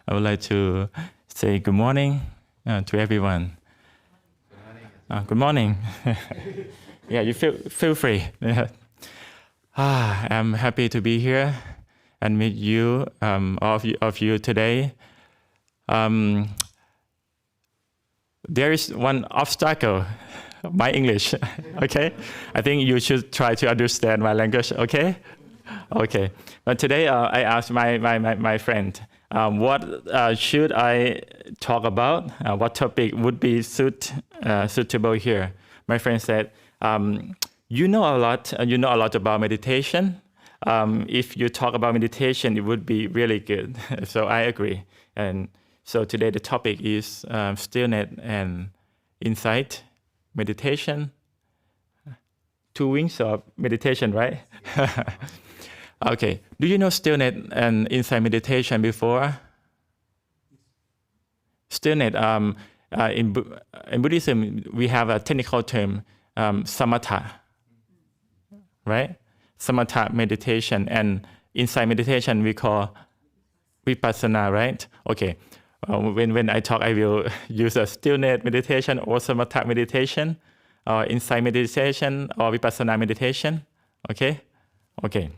I would like to say good morning to everyone. Good morning. Yeah, you feel free. I'm happy to be here and meet you, all of you today. There is one obstacle, my English. Okay, I think you should try to understand my language. Okay, okay. But today I asked my friend, what should I talk about? What topic would be suitable here? My friend said, you know a lot about meditation. If you talk about meditation, it would be really good. So I agree. And so today the topic is stillness and insight, meditation. 2 wings of meditation, right? Okay. Do you know stillness and insight meditation before? Stillness, in Buddhism, we have a technical term, samatha, right? Samatha meditation, and insight meditation we call vipasana, right? Okay. When I talk, I will use a stillness meditation or samatha meditation, or insight meditation or vipassana meditation. Okay? Okay.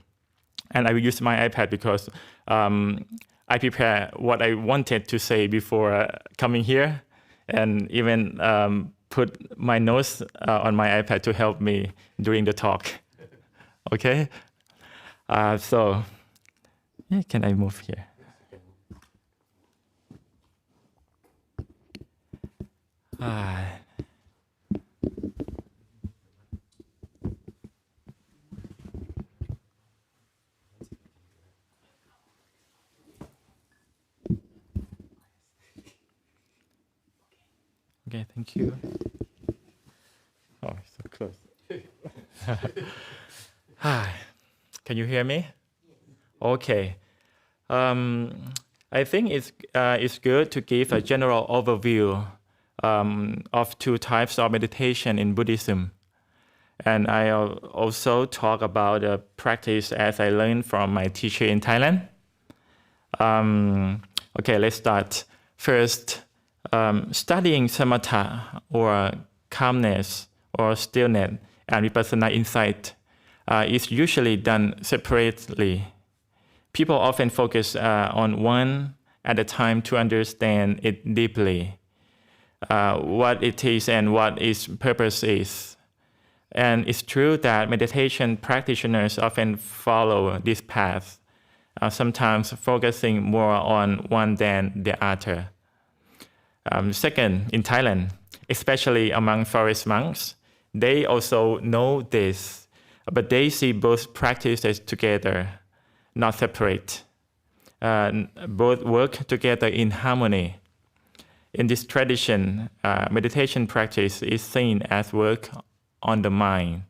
And I will use my iPad because I prepare what I wanted to say before coming here, and even put my notes on my iPad to help me during the talk. Okay? So, yeah, can I move here? Okay, thank you. Oh, it's so close. Hi, can you hear me? Okay. I think it's good to give a general overview of 2 types of meditation in Buddhism. And I'll also talk about the practice as I learned from my teacher in Thailand. Okay, let's start. First, studying samatha or calmness or stillness and vipassana insight is usually done separately. People often focus on one at a time to understand it deeply, what it is and what its purpose is. And it's true that meditation practitioners often follow this path, sometimes focusing more on one than the other. Second, in Thailand, especially among forest monks, they also know this, but they see both practices together, not separate. Both work together in harmony. In this tradition, meditation practice is seen as work on the mind,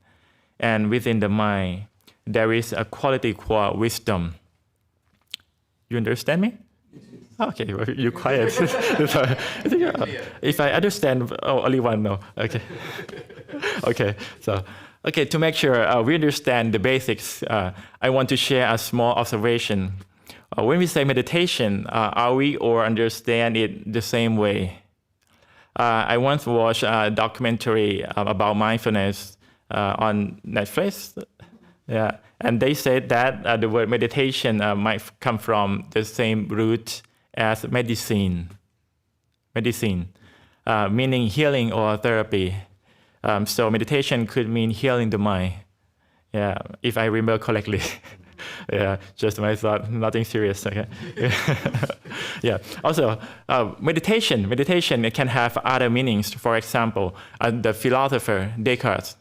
and within the mind, there is a quality called wisdom. You understand me? Okay, well, you're quiet. If I understand, only one no. Okay. Okay. So, okay, to make sure we understand the basics, I want to share a small observation. When we say meditation, are we or understand it the same way? I once watched a documentary about mindfulness on Netflix. Yeah, and they said that the word meditation might come from the same root as medicine, meaning healing or therapy. So meditation could mean healing the mind. Yeah, if I remember correctly. Yeah, just my thought, nothing serious. Okay. Yeah. Also, meditation can have other meanings. For example, the philosopher Descartes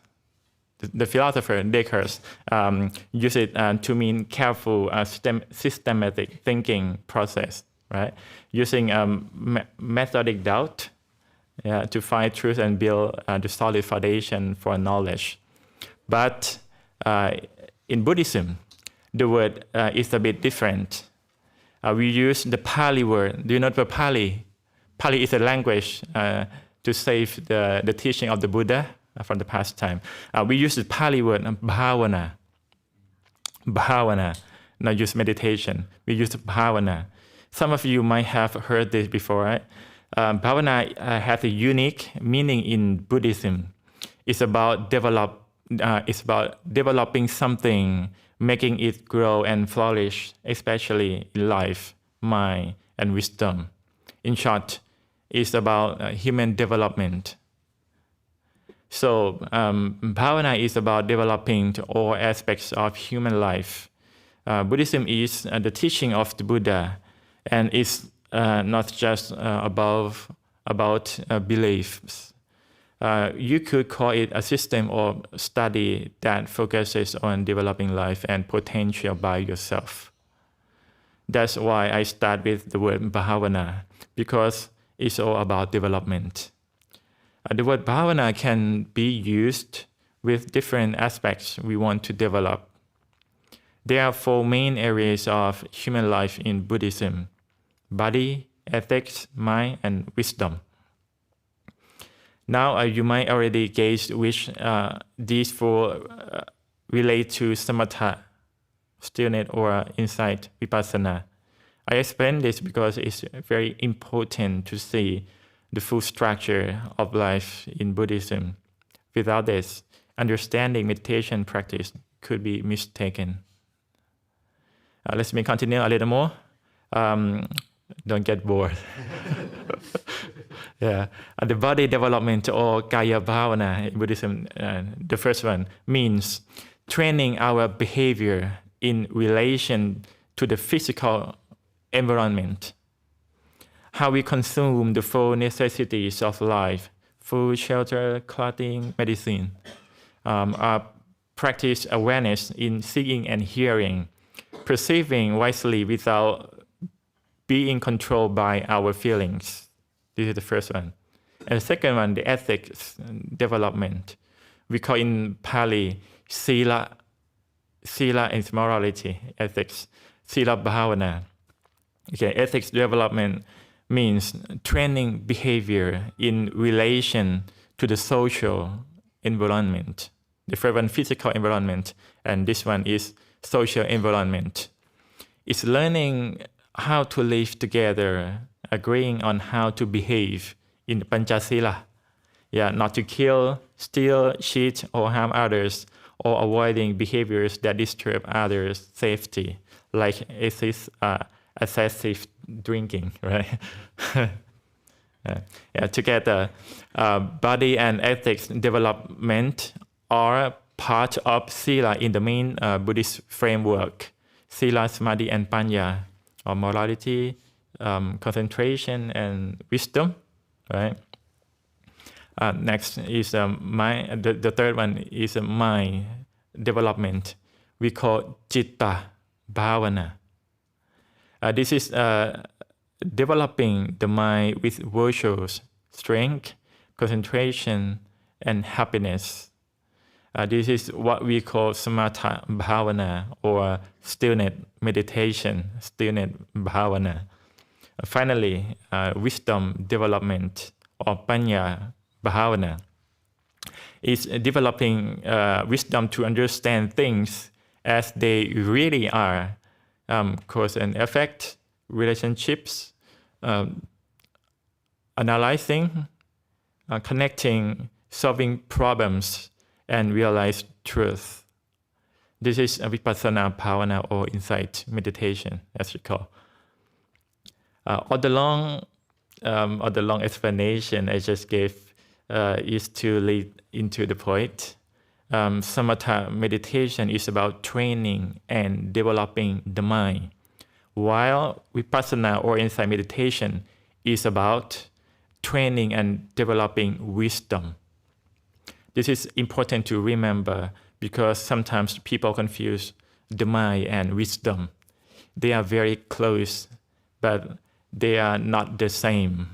used it to mean careful, systematic thinking process. Right, using methodic doubt to find truth and build the solid foundation for knowledge. But in Buddhism, the word is a bit different. We use the Pāli word. Do you know the Pāli? Pāli is a language to save the teaching of the Buddha from the past time. We use the Pāli word bhavana, not use meditation. We use bhavana. Some of you might have heard this before, right? Bhavana has a unique meaning in Buddhism. It's about developing something, making it grow and flourish, especially in life, mind, and wisdom. In short, it's about human development. So bhavana is about developing all aspects of human life. Buddhism is the teaching of the Buddha, and it's not just about beliefs. You could call it a system or study that focuses on developing life and potential by yourself. That's why I start with the word bhavana, because it's all about development. The word bhavana can be used with different aspects we want to develop. There are 4 main areas of human life in Buddhism: body, ethics, mind, and wisdom. Now you might already gauge which these 4 relate to samatha, stillness, or insight, vipassana. I explain this because it's very important to see the full structure of life in Buddhism. Without this, understanding meditation practice could be mistaken. Let me continue a little more. Don't get bored. Yeah, the body development, or kaya bhavana in Buddhism, the first one, means training our behavior in relation to the physical environment. How we consume the 4 necessities of life: food, shelter, clothing, medicine. Practice awareness in seeing and hearing, perceiving wisely without being controlled by our feelings. This is the first one. And the second one, the ethics development. We call in Pāli sila and morality, ethics, sila bhavana. Okay, ethics development means training behavior in relation to the social environment. The first one, physical environment, and this one is social environment. It's learning how to live together, agreeing on how to behave in Panchasila. Yeah, not to kill, steal, cheat, or harm others, or avoiding behaviors that disturb others' safety, like excessive drinking, right? Together, body and ethics development are part of sila in the main Buddhist framework. Sila, samadhi, and panya, or morality, concentration, and wisdom, right? Next is mind. The third one is mind development. We call citta bhavana. This is developing the mind with virtues, strength, concentration, and happiness. This is what we call samatha bhavana, or stillness meditation, stillness bhavana. Finally, wisdom development, or panya bhavana, is developing wisdom to understand things as they really are, cause and effect, relationships, analyzing, connecting, solving problems, and realize truth. This is a vipassana bhavana, or insight meditation, as we call. All the long explanation I just gave is to lead into the point. Samatha meditation is about training and developing the mind, while vipassana, or insight meditation, is about training and developing wisdom. This is important to remember because sometimes people confuse the mind and wisdom. They are very close, but they are not the same.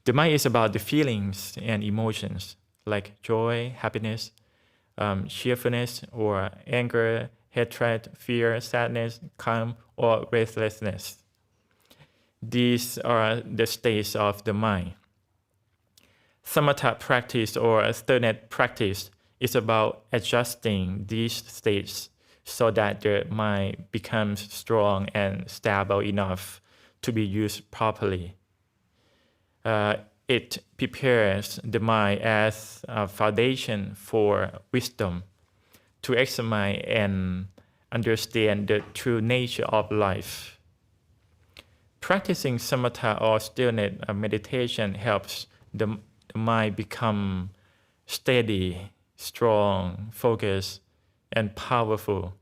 The mind is about the feelings and emotions like joy, happiness, cheerfulness, or anger, hatred, fear, sadness, calm, or restlessness. These are the states of the mind. Samatha practice, or stillness practice, is about adjusting these states so that the mind becomes strong and stable enough to be used properly. It prepares the mind as a foundation for wisdom to examine and understand the true nature of life. Practicing samatha or stillness meditation helps the mind become steady, strong, focused, and powerful.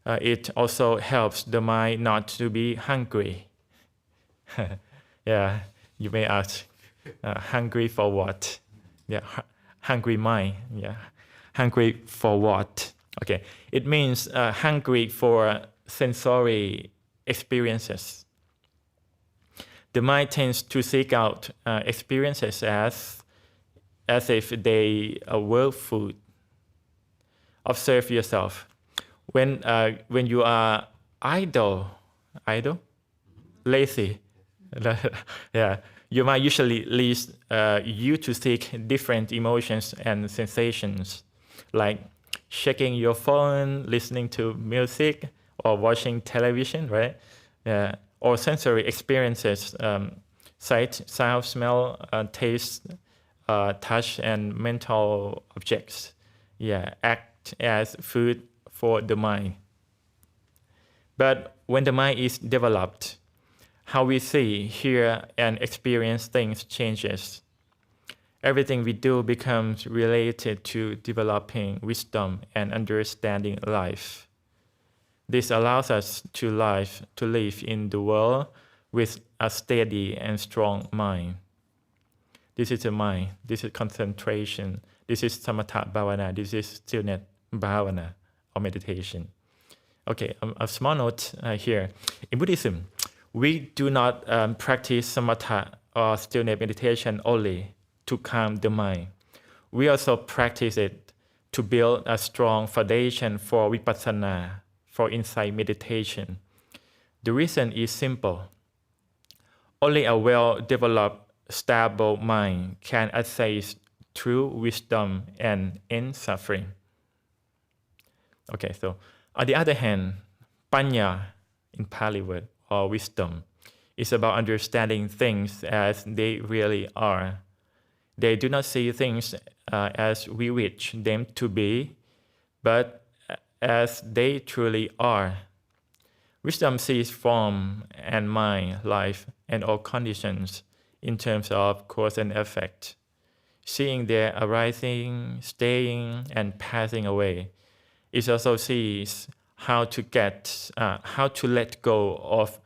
It also helps the mind not to be hungry. Yeah, you may ask, hungry for what? Yeah, hungry mind. Yeah, hungry for what? Okay, it means hungry for sensory experiences. The mind tends to seek out experiences as if they were food. Observe yourself. When you are idle, lazy, yeah, your mind usually leads you to seek different emotions and sensations, like checking your phone, listening to music, or watching television, right? Or sensory experiences, sight, sound, smell, taste, touch, and mental objects. Yeah, act as food for the mind. But when the mind is developed, how we see, hear, and experience things changes. Everything we do becomes related to developing wisdom and understanding life. This allows us to live in the world with a steady and strong mind. This is the mind. This is concentration. This is samatha bhavana. This is stillness bhavana or meditation. Okay, a small note here. In Buddhism, we do not practice samatha or stillness meditation only to calm the mind. We also practice it to build a strong foundation for vipassana, for insight meditation. The reason is simple. Only a well-developed, stable mind can access true wisdom and end suffering. Okay, so on the other hand, panya in Pāli word, or wisdom, is about understanding things as they really are. They do not see things as we wish them to be, but as they truly are. Wisdom sees form and mind, life, and all conditions in terms of cause and effect, seeing their arising, staying, and passing away. It also sees how to let go of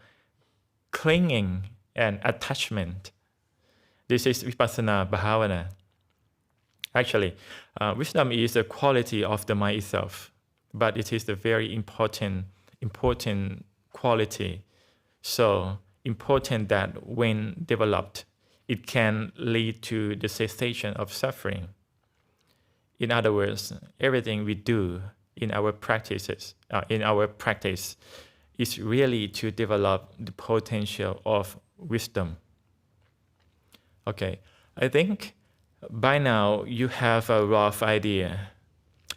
clinging and attachment. This is vipassana bhavana. Actually, wisdom is a quality of the mind itself, but it is a very important quality. So important that when developed, it can lead to the cessation of suffering. In other words, everything we do in our practice is really to develop the potential of wisdom. Okay, I think by now you have a rough idea.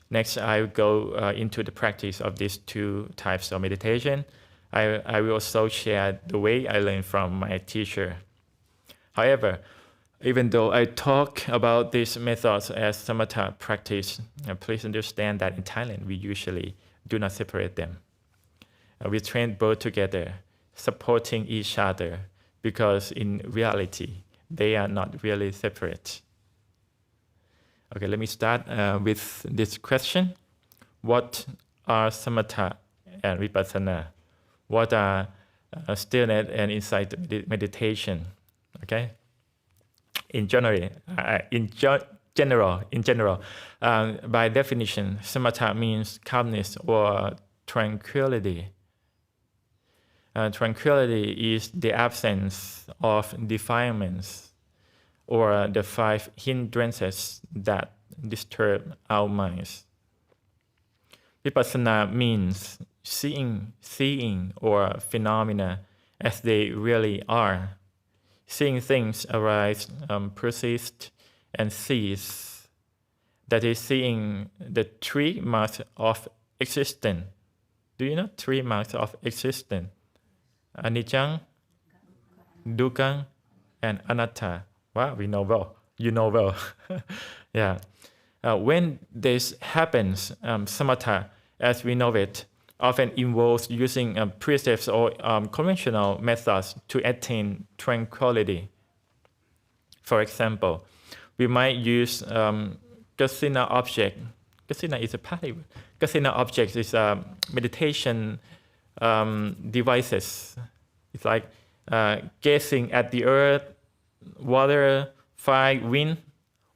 Next, I will go into the practice of these two types of meditation. I will also share the way I learned from my teacher. However, even though I talk about these methods as samatha practice, please understand that in Thailand we usually do not separate them. We train both together, supporting each other, because in reality, they are not really separate. Okay, let me start with this question. What are samatha and vipassana? What are stillness and insight meditation? Okay. In general, by definition, samatha means calmness or tranquility. Tranquility is the absence of defilements or the 5 hindrances that disturb our minds. Vipassana means seeing or phenomena as they really are. Seeing things arise, persist, and cease. That is, seeing the 3 marks of existence. Do you know 3 marks of existence? Anicca, dukkha, and anatta. Wow, we know well. You know well. Yeah. When this happens, samatha, as we know it, often involves using precepts or conventional methods to attain tranquility. For example, we might use kasina object. Kasina is a Pāli word. Kasina objects is meditation devices. It's like gazing at the earth, water, fire, wind,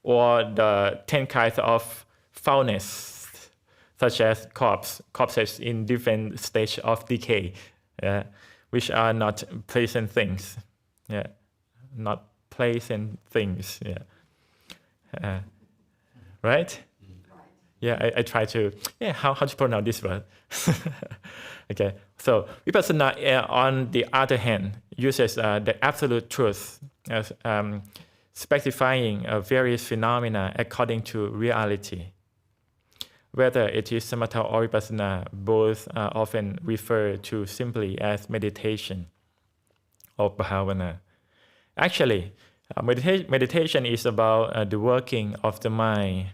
or the 10 kinds of foulness, such as corpses in different stages of decay, which are not pleasant things. Yeah, not pleasant things. Yeah, right? Yeah, I try to. Yeah, how to pronounce this word? Okay, so vipassana, on the other hand, uses the absolute truth as specifying various phenomena according to reality. Whether it is samatha or vipassana, both are often referred to simply as meditation or bhavana. Actually, meditation is about the working of the mind.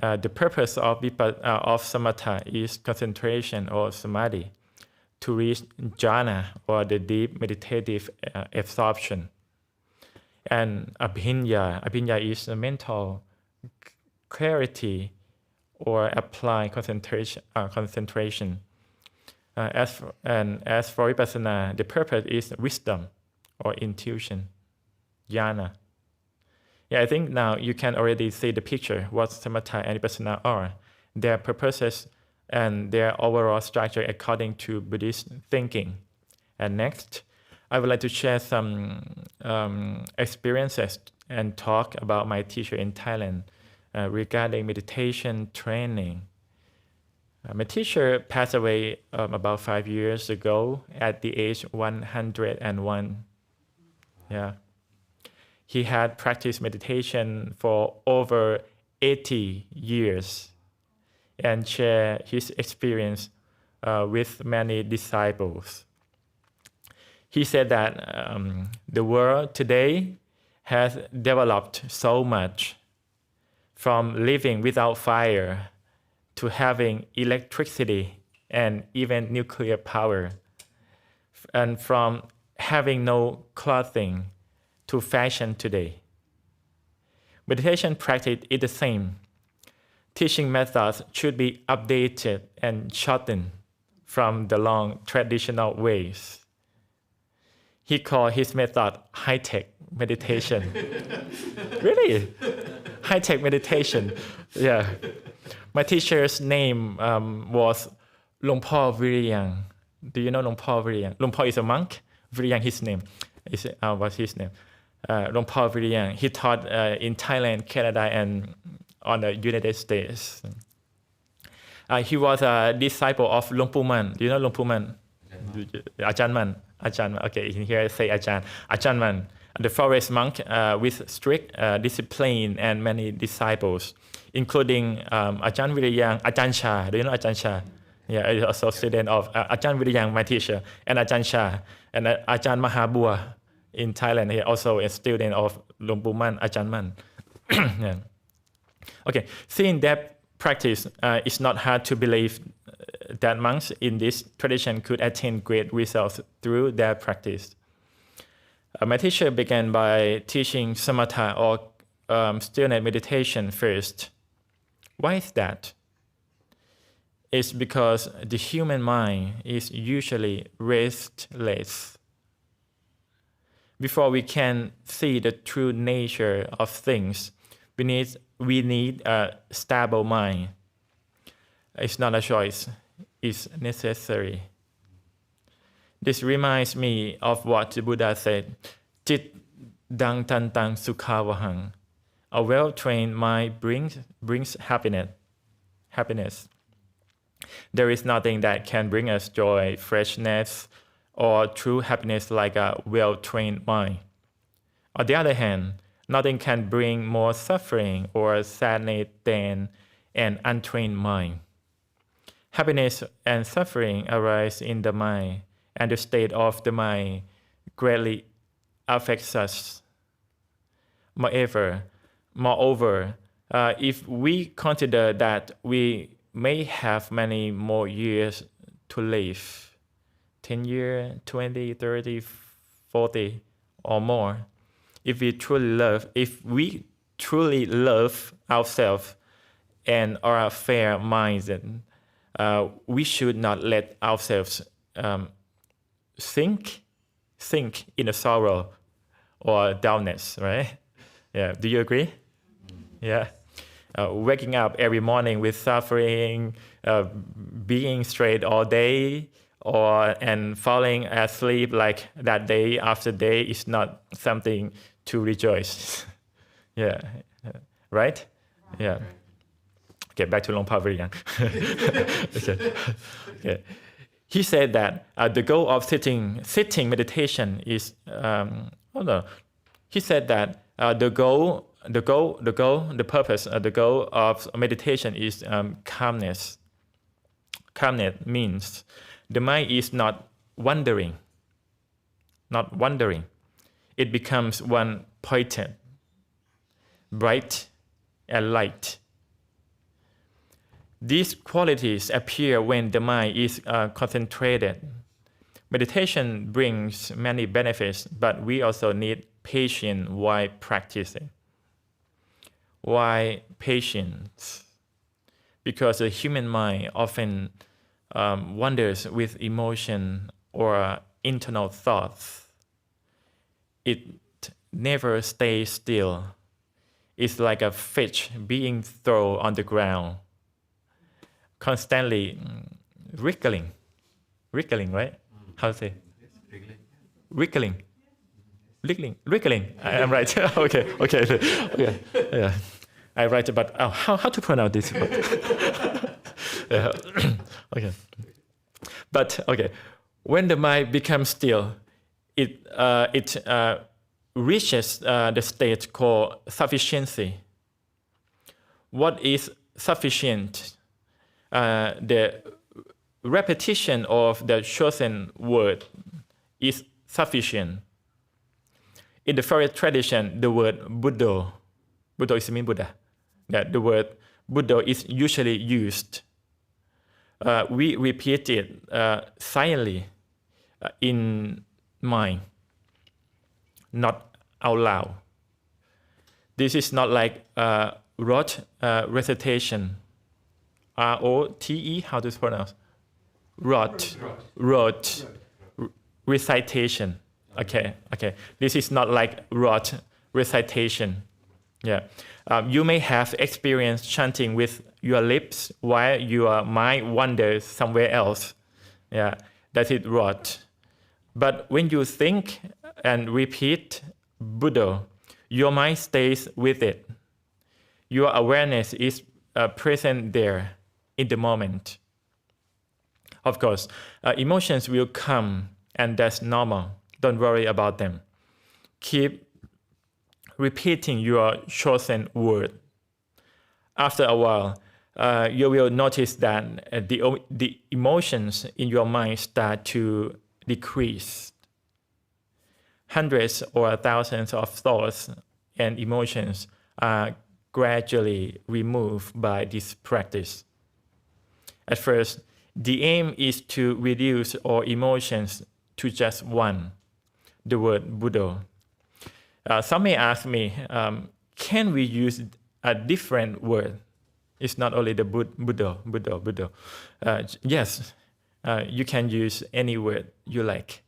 The purpose of samatha is concentration or samadhi, to reach jhana or the deep meditative absorption. And abhinya is a mental clarity or applied concentration. As for vipassana, the purpose is wisdom or intuition, jhana. Yeah, I think now you can already see the picture what samatha and vipassana are, their purposes and their overall structure according to Buddhist thinking. And next, I would like to share some experiences and talk about my teacher in Thailand regarding meditation training. My teacher passed away about 5 years ago at the age 101. Yeah. He had practiced meditation for over 80 years and shared his experience with many disciples. He said that the world today has developed so much, from living without fire to having electricity and even nuclear power, and from having no clothing to fashion today. Meditation practice is the same. Teaching methods should be updated and shortened from the long traditional ways. He called his method high-tech meditation. Really? High-tech meditation. Yeah. My teacher's name was Luangpor Viriyang. Do you know Luangpor Viriyang? Luangpor is a monk. Viriyang, his name. Was his name. Luangpor Viriyang. He taught in Thailand, Canada, and on the United States. He was a disciple of Luangpor Man. Do you know Luangpor Man? Ajahn Man. Ajahn, okay, in here I say Ajahn. Ajahn Man, the forest monk with strict discipline and many disciples, including Ajahn Viriyang, Ajahn Chah. Do you know Ajahn Chah? Yeah, he's also a student of Ajahn Viriyang, my teacher, and Ajahn Chah, and Ajahn Mahabua in Thailand. He also a student of Luangpor Man, Ajahn Man. Yeah. Okay, seeing that practice, it's not hard to believe that monks in this tradition could attain great results through their practice. My teacher began by teaching samatha or stillness meditation first. Why is that? It's because the human mind is usually restless. Before we can see the true nature of things, we need a stable mind. It's not a choice, it's necessary. This reminds me of what the Buddha said, Chit dang tan tang sukhavahang. A well-trained mind brings happiness. There is nothing that can bring us joy, freshness, or true happiness like a well-trained mind. On the other hand, nothing can bring more suffering or sadness than an untrained mind. Happiness and suffering arise in the mind, and the state of the mind greatly affects us. Moreover, if we consider that we may have many more years to live, 10 years, 20, 30, 40 or more, if we truly love ourselves and are fair-minded, we should not let ourselves sink in a sorrow or downness, right? Yeah. Do you agree? Yeah. Waking up every morning with suffering, being straight all day, and falling asleep like that day after day is not something to rejoice. Yeah. Right? Yeah. Okay, back to Luangpor Viriyang. Okay. He said that the goal of sitting meditation is He said that the goal of meditation is calmness. Calmness means the mind is not wandering. It becomes one pointed, bright and light. These qualities appear when the mind is concentrated. Meditation brings many benefits, but we also need patience while practicing. Why patience? Because the human mind often wanders with emotion or internal thoughts. It never stays still. It's like a fish being thrown on the ground, constantly wriggling, right? How to say? Wriggling. I'm right. Okay. Yeah. I write about how to pronounce this word. Yeah. Okay. But okay, when the mind becomes still, it reaches the state called sufficiency. What is sufficient? The repetition of the chosen word is sufficient. In the Forest tradition, the word Buddha is mean Buddha. That the word Buddha is usually used. We repeat it silently in mind, not out loud. This is not like rote recitation. R-O-T-E, how to pronounce? Rote recitation. Okay. This is not like rote recitation. Yeah. You may have experienced chanting with your lips while your mind wanders somewhere else. Yeah, that is rote. But when you think and repeat Buddha, your mind stays with it. Your awareness is present there in the moment. Of course, emotions will come, and that's normal. Don't worry about them. Keep repeating your chosen word. After a while, you will notice that the emotions in your mind start to decrease. Hundreds or thousands of thoughts and emotions are gradually removed by this practice. At first, the aim is to reduce all emotions to just one, the word Buddha. Some may ask me, can we use a different word? It's not only the Buddha. Yes, you can use any word you like,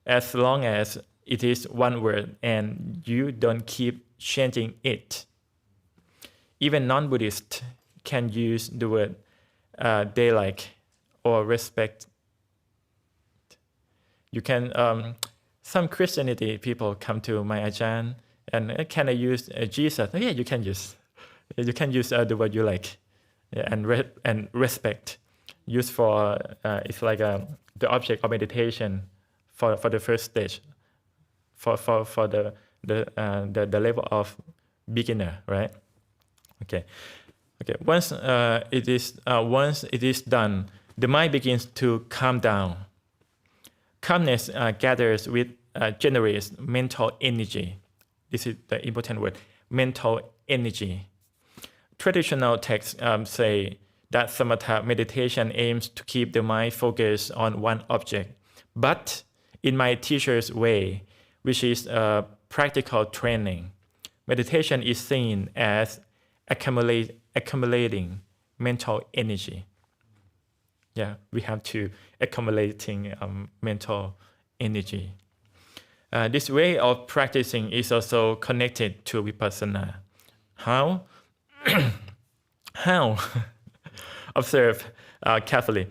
as long as it is one word and you don't keep changing it. Even non-Buddhists can use the word they like or respect. You can. Some Christianity people come to my Ajahn and can I use Jesus? Yeah, you can use. You can use the word you like, and respect. Used for it's like the object of meditation for the first stage, for the level of beginner, right? Okay. Okay, once it is done, the mind begins to calm down. Calmness gathers with generates mental energy. This is the important word, mental energy. Traditional texts say that samatha meditation aims to keep the mind focused on one object. But in my teacher's way, which is practical training, meditation is seen as accumulating mental energy. Yeah, we have to accumulating mental energy. This way of practicing is also connected to vipassana. How? How? Observe carefully.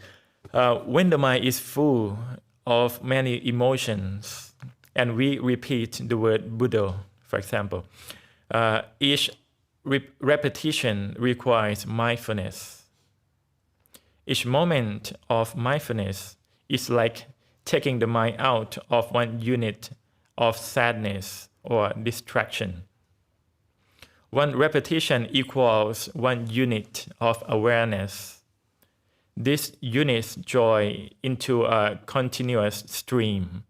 When the mind is full of many emotions, and we repeat the word Buddha, for example, each repetition requires mindfulness. Each moment of mindfulness is like taking the mind out of one unit of sadness or distraction. One repetition equals one unit of awareness. This units join into a continuous stream.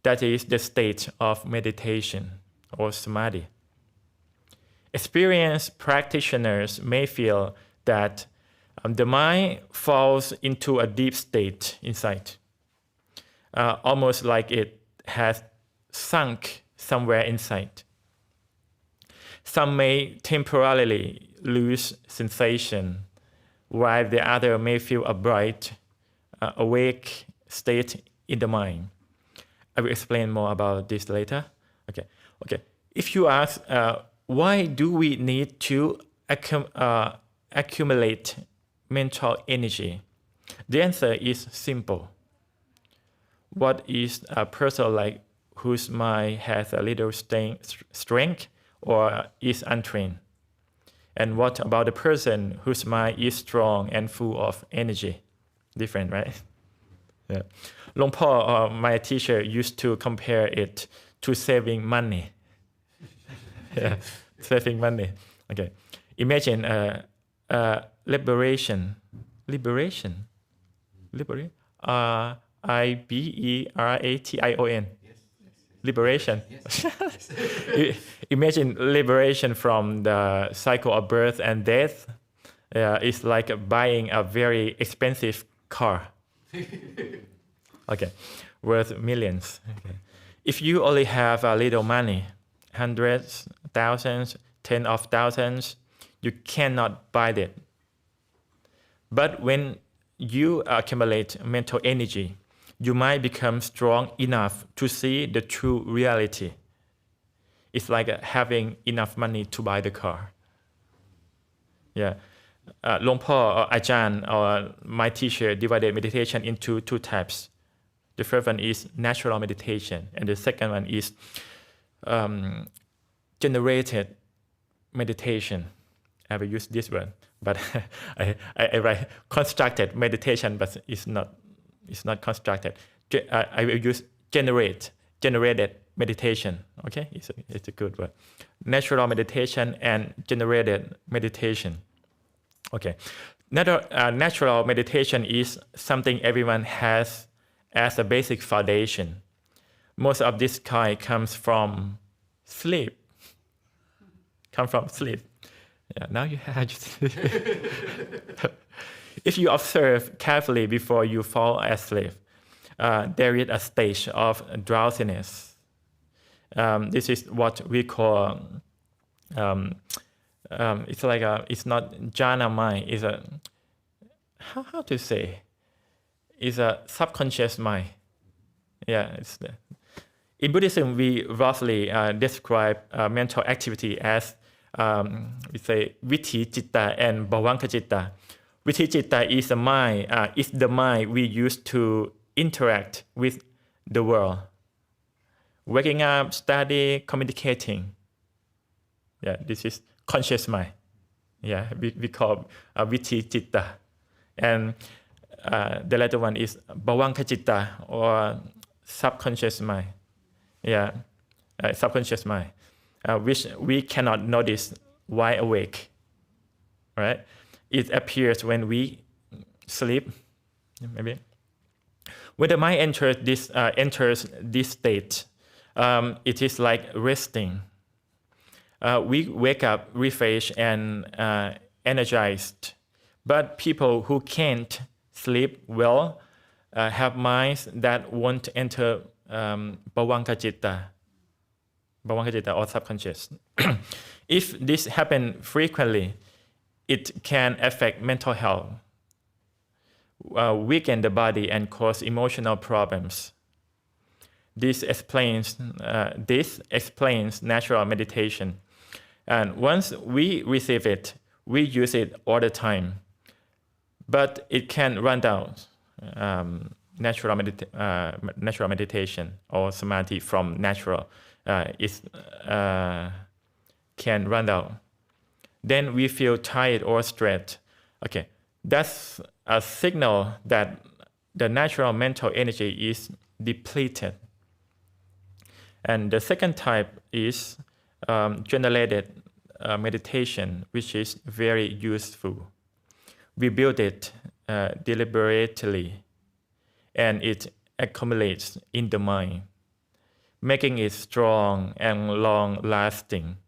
That is the state of meditation or samadhi. Experienced practitioners may feel that the mind falls into a deep state inside, almost like it has sunk somewhere inside. Some may temporarily lose sensation, while the other may feel a bright, awake state in the mind. I will explain more about this later. Okay. If you ask, why do we need to accumulate mental energy? The answer is simple. What is a person like whose mind has a little strength or is untrained? And what about the person whose mind is strong and full of energy? Different, right? Yeah. Luangpor, my teacher, used to compare it to saving money. Yeah, saving money. Okay. Imagine liberation. Liberation. Liberation. Yes. Imagine liberation from the cycle of birth and death. It's like buying a very expensive car. Okay, worth millions. Okay. If you only have a little money, hundreds, thousands, tens of thousands, you cannot buy it. But when you accumulate mental energy, you might become strong enough to see the true reality. It's like having enough money to buy the car. Yeah. Luangpor or Ajahn, or my teacher, divided meditation into two types. The first one is natural meditation, and the second one is generated meditation. I will use this word, but I write constructed meditation, but it's not constructed. I will use generated meditation. Okay, it's a good word. Natural meditation and generated meditation. Okay, natural meditation is something everyone has as a basic foundation. Most of this kind comes from sleep. Yeah, now you have. If you observe carefully before you fall asleep, there is a stage of drowsiness. This is what we call. It's like it's not jhana mind. It's a how to say. It's a subconscious mind. Yeah, in Buddhism, we roughly describe mental activity as we say vithi citta and bhavanka citta. Vithi citta is the mind. Is the mind we use to interact with the world. Waking up, study, communicating. Yeah, this is conscious mind. Yeah, we call vithi citta, and the latter one is bhavanka citta or subconscious mind. Yeah, subconscious mind, which we cannot notice while awake. right? It appears when we sleep, maybe. When the mind enters this state, it is like resting. We wake up refreshed and energized. But people who can't sleep well have minds that won't enter bhavanga citta or subconscious. If this happens frequently, it can affect mental health, weaken the body, and cause emotional problems. This explains natural meditation. And once we receive it, we use it all the time. But it can run down. Natural meditation or samadhi from natural can run down. Then we feel tired or stressed. Okay, that's a signal that the natural mental energy is depleted. And the second type is generated meditation, which is very useful. We build it deliberately, and it accumulates in the mind, making it strong and long-lasting.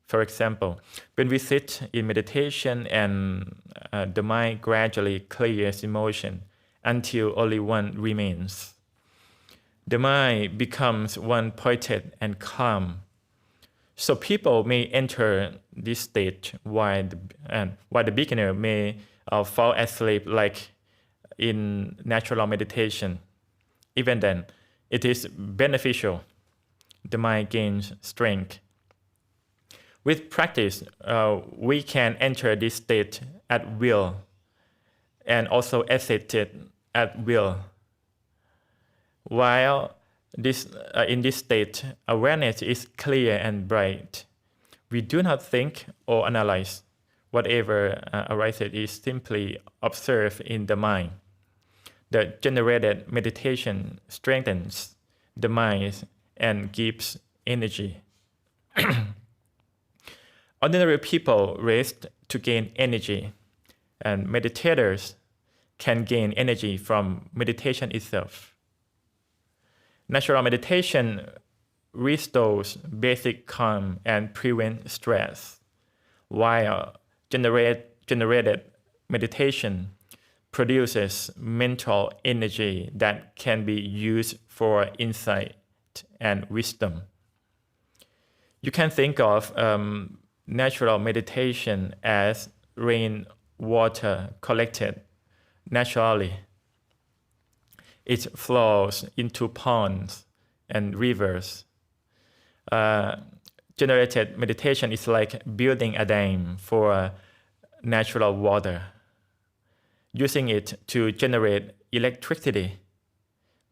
For example, when we sit in meditation and the mind gradually clears emotion until only one remains, the mind becomes one-pointed and calm. So people may enter this state while the beginner may fall asleep like in natural meditation. Even then, it is beneficial. The mind gains strength. With practice, we can enter this state at will and also exit it at will. While in this state, awareness is clear and bright. We do not think or analyze. Whatever arises is simply observed in the mind. The generated meditation strengthens the mind and gives energy. Ordinary people rest to gain energy, and meditators can gain energy from meditation itself. Natural meditation restores basic calm and prevents stress, while generated meditation produces mental energy that can be used for insight and wisdom. You can think of natural meditation as rainwater collected naturally. It flows into ponds and rivers. Generated meditation is like building a dam for natural water, using it to generate electricity,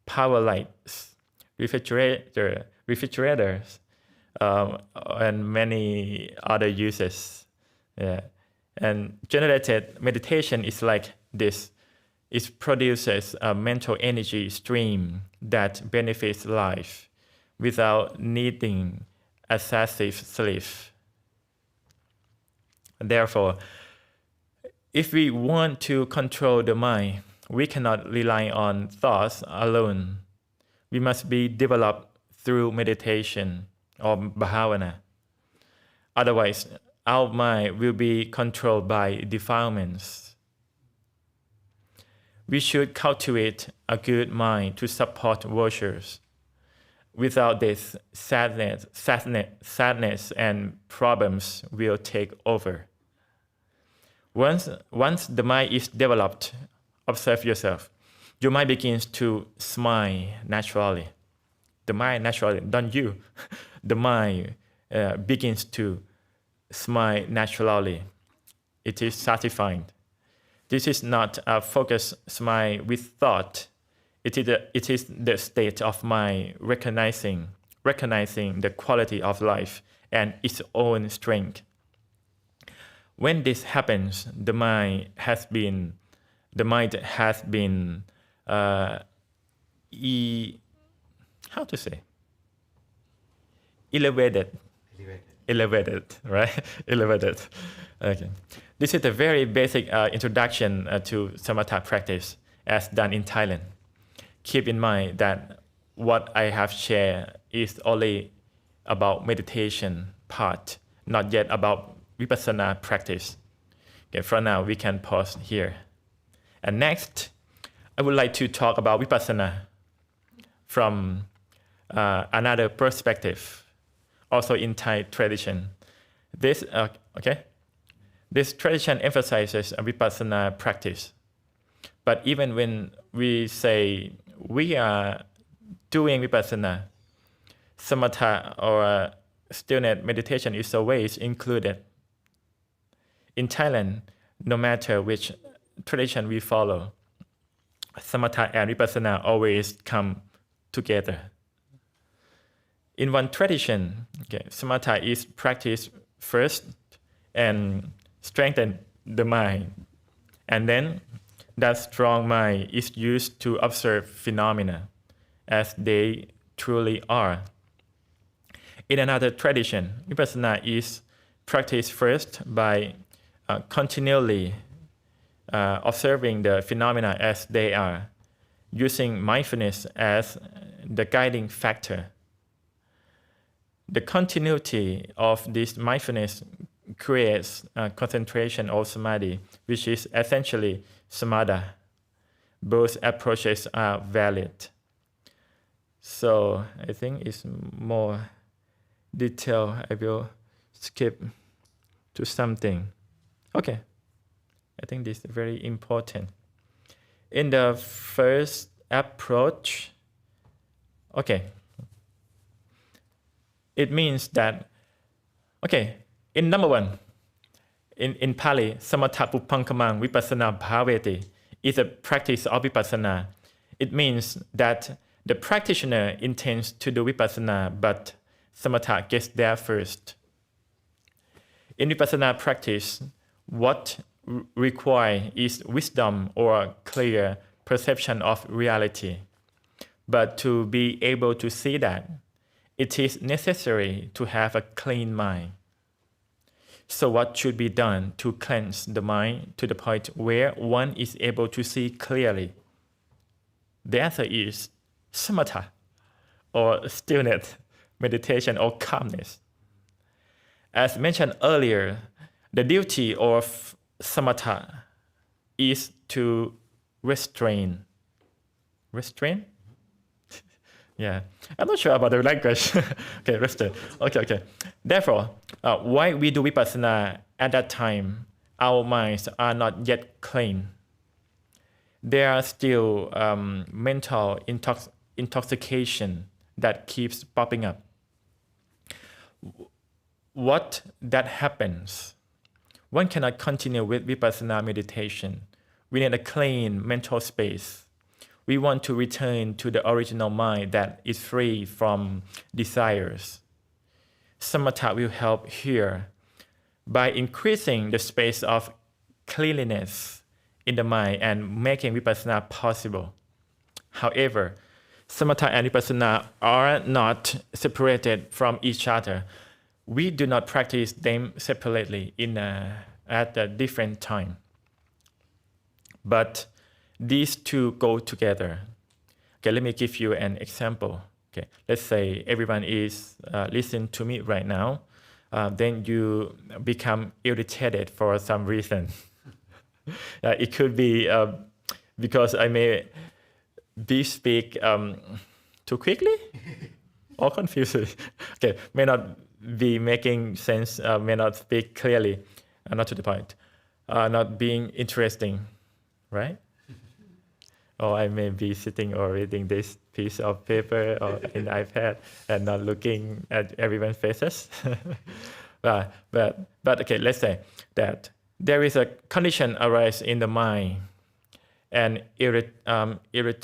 power lights, refrigerators, and many other uses. Yeah. And generated meditation is like this. It produces a mental energy stream that benefits life without needing excessive sleep. Therefore, if we want to control the mind, we cannot rely on thoughts alone. We must be developed through meditation or bhavana. Otherwise, our mind will be controlled by defilements. We should cultivate a good mind to support virtues. Without this, sadness and problems will take over. Once the mind is developed, observe yourself. Your mind begins to smile naturally. The mind naturally, not you. The mind begins to smile naturally. It is satisfying. This is not a focused smile with thought. It is the state of mind recognizing the quality of life and its own strength. When this happens, the mind has been elevated. elevated, right? Elevated. Okay. This is a very basic introduction to samatha practice as done in Thailand. Keep in mind that what I have shared is only about meditation part, not yet about vipassana practice. Okay, for now, we can pause here. And next, I would like to talk about vipassana from another perspective, also in Thai tradition. This tradition emphasizes a vipassana practice. But even when we say we are doing vipassana, samatha or stillness meditation is always included. In Thailand, no matter which tradition we follow, samatha and vipassana always come together. In one tradition, samatha is practiced first and strengthen the mind. And then that strong mind is used to observe phenomena as they truly are. In another tradition, vipassana is practiced first by continually observing the phenomena as they are, using mindfulness as the guiding factor. The continuity of this mindfulness creates concentration or samadhi, which is essentially samatha. Both approaches are valid. So I think it's more detail. I will skip to something. Okay, I think this is very important. In the first approach, it means that, in number one, in Pāli, samatha pupankamang vipassana bhaveti is a practice of vipassana. It means that the practitioner intends to do vipassana, but samatha gets there first. In vipassana practice, what required is wisdom or clear perception of reality. But to be able to see that, it is necessary to have a clean mind. So what should be done to cleanse the mind to the point where one is able to see clearly? The answer is samatha, or stillness, meditation, or calmness. As mentioned earlier, the duty of samatha is to restrain. Restrain? Yeah, I'm not sure about the language. Restrain. Okay. Therefore, why we do vipassana at that time, our minds are not yet clean. There are still mental intoxication that keeps popping up. What that happens? One cannot continue with vipassana meditation. We need a clean mental space. We want to return to the original mind that is free from desires. Samatha will help here by increasing the space of cleanliness in the mind and making vipassana possible. However, samatha and vipassana are not separated from each other. We do not practice them separately at a different time. But these two go together. Let me give you an example. Let's say everyone is listening to me right now. Then you become irritated for some reason. It could be because I may speak too quickly or confusing. May not be making sense, may not speak clearly, not to the point, not being interesting, right? Or I may be sitting or reading this piece of paper or in the iPad and not looking at everyone's faces. but let's say that there is a condition arise in the mind, and irritability.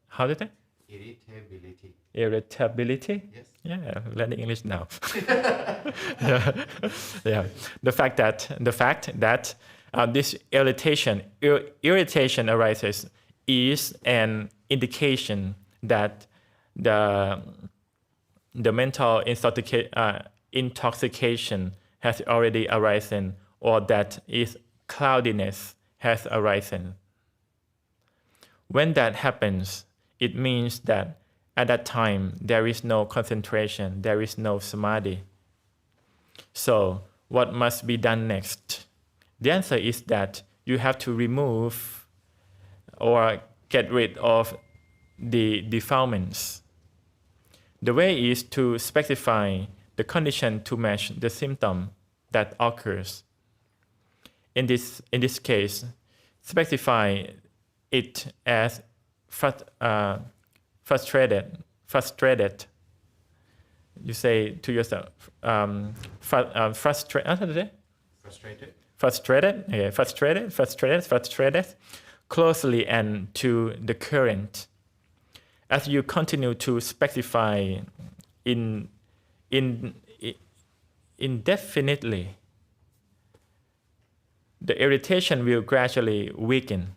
How do you say? Irritability. Irritability? Yes. Yeah, learning English now. Yeah. The fact that this irritation arises is an indication that the mental intoxication has already arisen, or that is cloudiness has arisen. When that happens, it means that at that time there is no concentration, there is no samadhi. So what must be done next? The answer is that you have to remove or get rid of the defilements. The way is to specify the condition to match the symptom that occurs. In this case, specify it as frustrated. You say to yourself, frustrated, closely and to the current. As you continue to specify indefinitely, the irritation will gradually weaken.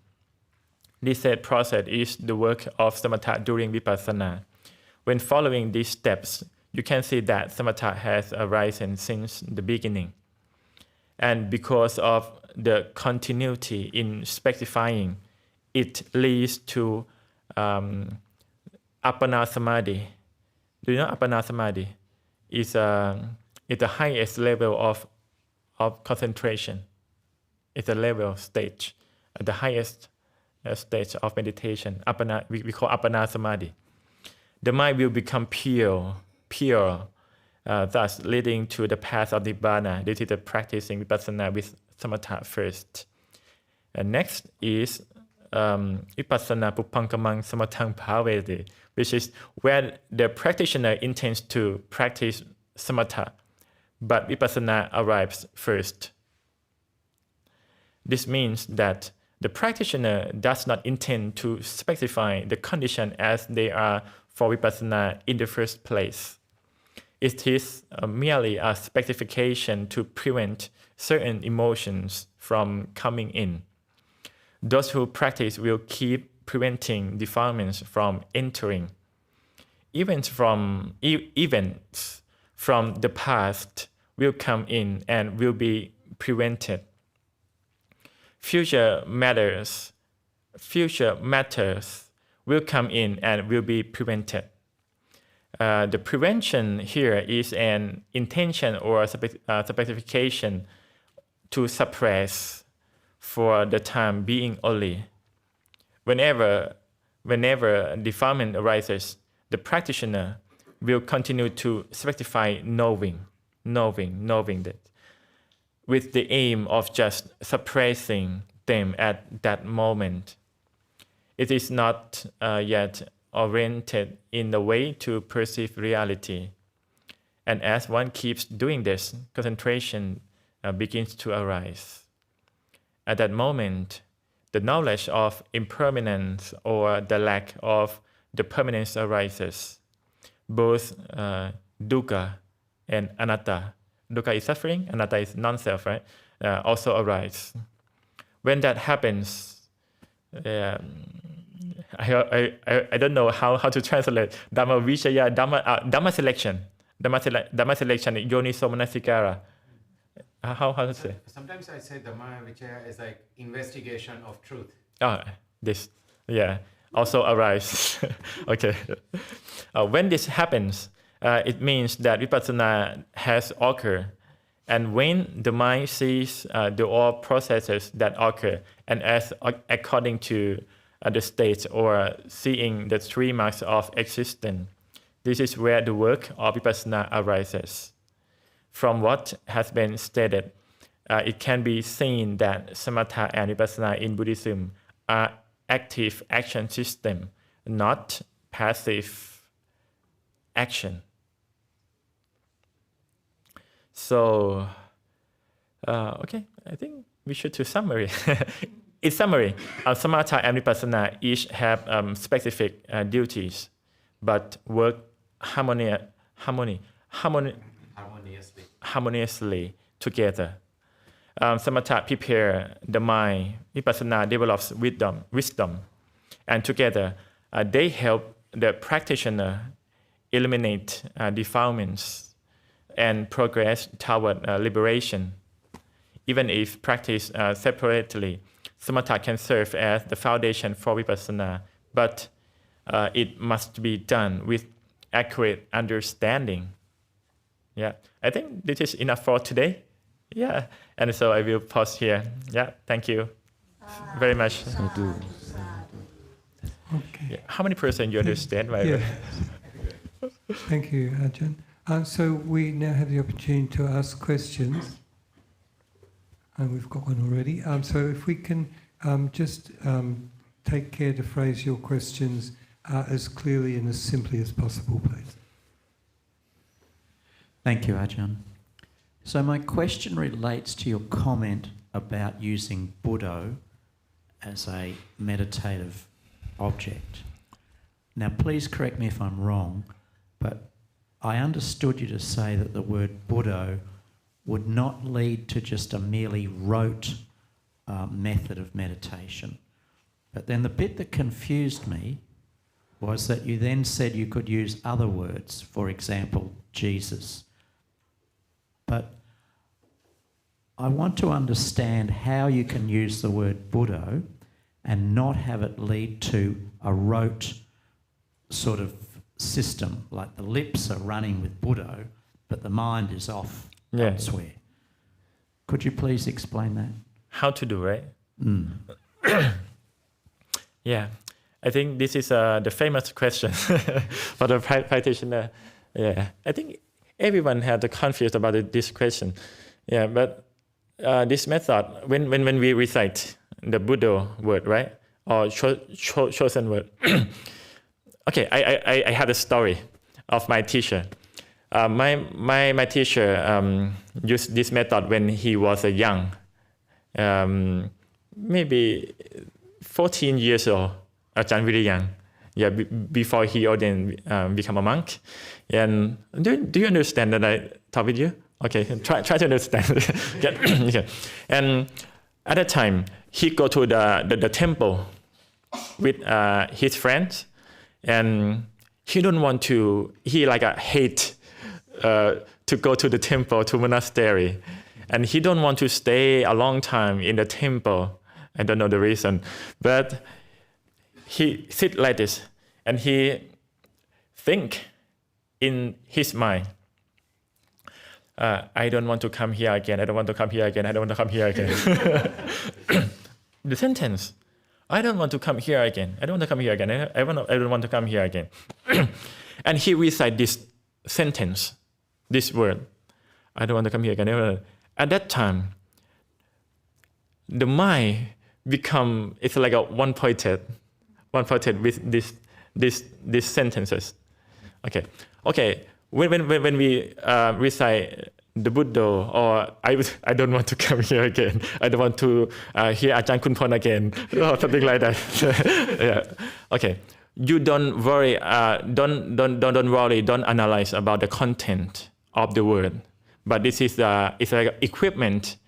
This said process is the work of samatha during vipassana. When following these steps, you can see that samatha has arisen since the beginning. And because of the continuity in specifying, it leads to appana samadhi. Do you know appana samadhi? It's the highest level of concentration. It's a level stage, the highest stage of meditation. We call appana samadhi. The mind will become pure, thus leading to the path of nibbana. This is the practicing vipassana with samatha first. And next is vipassana pupankamang samathang bhaveti, which is where the practitioner intends to practice samatha, but vipassana arrives first. This means that the practitioner does not intend to specify the condition as they are for vipassana in the first place. It is merely a specification to prevent certain emotions from coming in. Those who practice will keep preventing defilements from entering. Events from the past will come in and will be prevented. Future matters will come in and will be prevented. The prevention here is an intention or specification to suppress for the time being only. Whenever defilement arises, the practitioner will continue to specify knowing that, with the aim of just suppressing them at that moment. It is not yet oriented in a way to perceive reality. And as one keeps doing this, concentration begins to arise. At that moment, the knowledge of impermanence or the lack of the permanence arises. Both dukkha and anatta. Dukkha is suffering, anatta is non-self, right? Also arise. When that happens, I don't know how to translate Dhamma Vichaya, Dhamma selection. Dhamma selection, yoniso manasikara. How to say? Sometimes I say Dhamma Vichaya is like investigation of truth. Also arise. Okay. When this happens, it means that vipassana has occurred. And when the mind sees the all processes that occur, and as according to the states or seeing the three marks of existence, this is where the work of vipassana arises. From what has been stated, it can be seen that samatha and vipassana in Buddhism are active action system, not passive action. So, I think we should do summary. In summary, samatha and vipassana each have specific duties, but work harmoniously together. Samatha prepare the mind, vipassana develops wisdom, and together they help the practitioner eliminate defilements and progress toward liberation. Even if practiced separately, samatha can serve as the foundation for vipassana, but it must be done with accurate understanding. Yeah, I think this is enough for today. Yeah, and so I will pause here. Yeah, thank you very much. Okay. Yeah. How many percent you understand? Yeah. Thank you, Ajahn. So we now have the opportunity to ask questions. And we've got one already. So if we can just take care to phrase your questions as clearly and as simply as possible, please. Thank you, Ajahn. So my question relates to your comment about using Buddho as a meditative object. Now, please correct me if I'm wrong, but I understood you to say that the word Buddho would not lead to just a merely rote method of meditation. But then the bit that confused me was that you then said you could use other words, for example, Jesus. But I want to understand how you can use the word Buddho and not have it lead to a rote sort of system, like the lips are running with Buddho, but the mind is off elsewhere. Could you please explain that? How to do, right? Yeah, I think this is the famous question for the practitioner. Yeah, I think everyone had confused about this question. Yeah, but this method, when we recite the Buddha word, right, or chosen word. Okay, I had a story of my teacher. My teacher used this method when he was young, maybe 14 years old, Ajahn Viriyang. Yeah, before he ordained become a monk. And do you understand that I talk with you? Okay, try to understand. Okay. And at that time, he go to the temple with his friends, and he don't want to. He hate to go to the temple, to monastery, and he don't want to stay a long time in the temple. I don't know the reason, but he sit like this, and he think in his mind, I don't want to come here again. I don't want to come here again. I don't want to come here again. The sentence, I don't want to come here again. I don't want to come here again. I don't want to come here again. And he recite this sentence, this word, I don't want to come here again. At that time, the mind become, it's like a one-pointed with these sentences. Okay. When we recite the Buddha, or I don't want to come here again. I don't want to hear Ajahn Khunpon again, or something like that. Yeah. Okay. You don't worry. Don't worry. Don't analyze about the content of the word. But this is it's like equipment,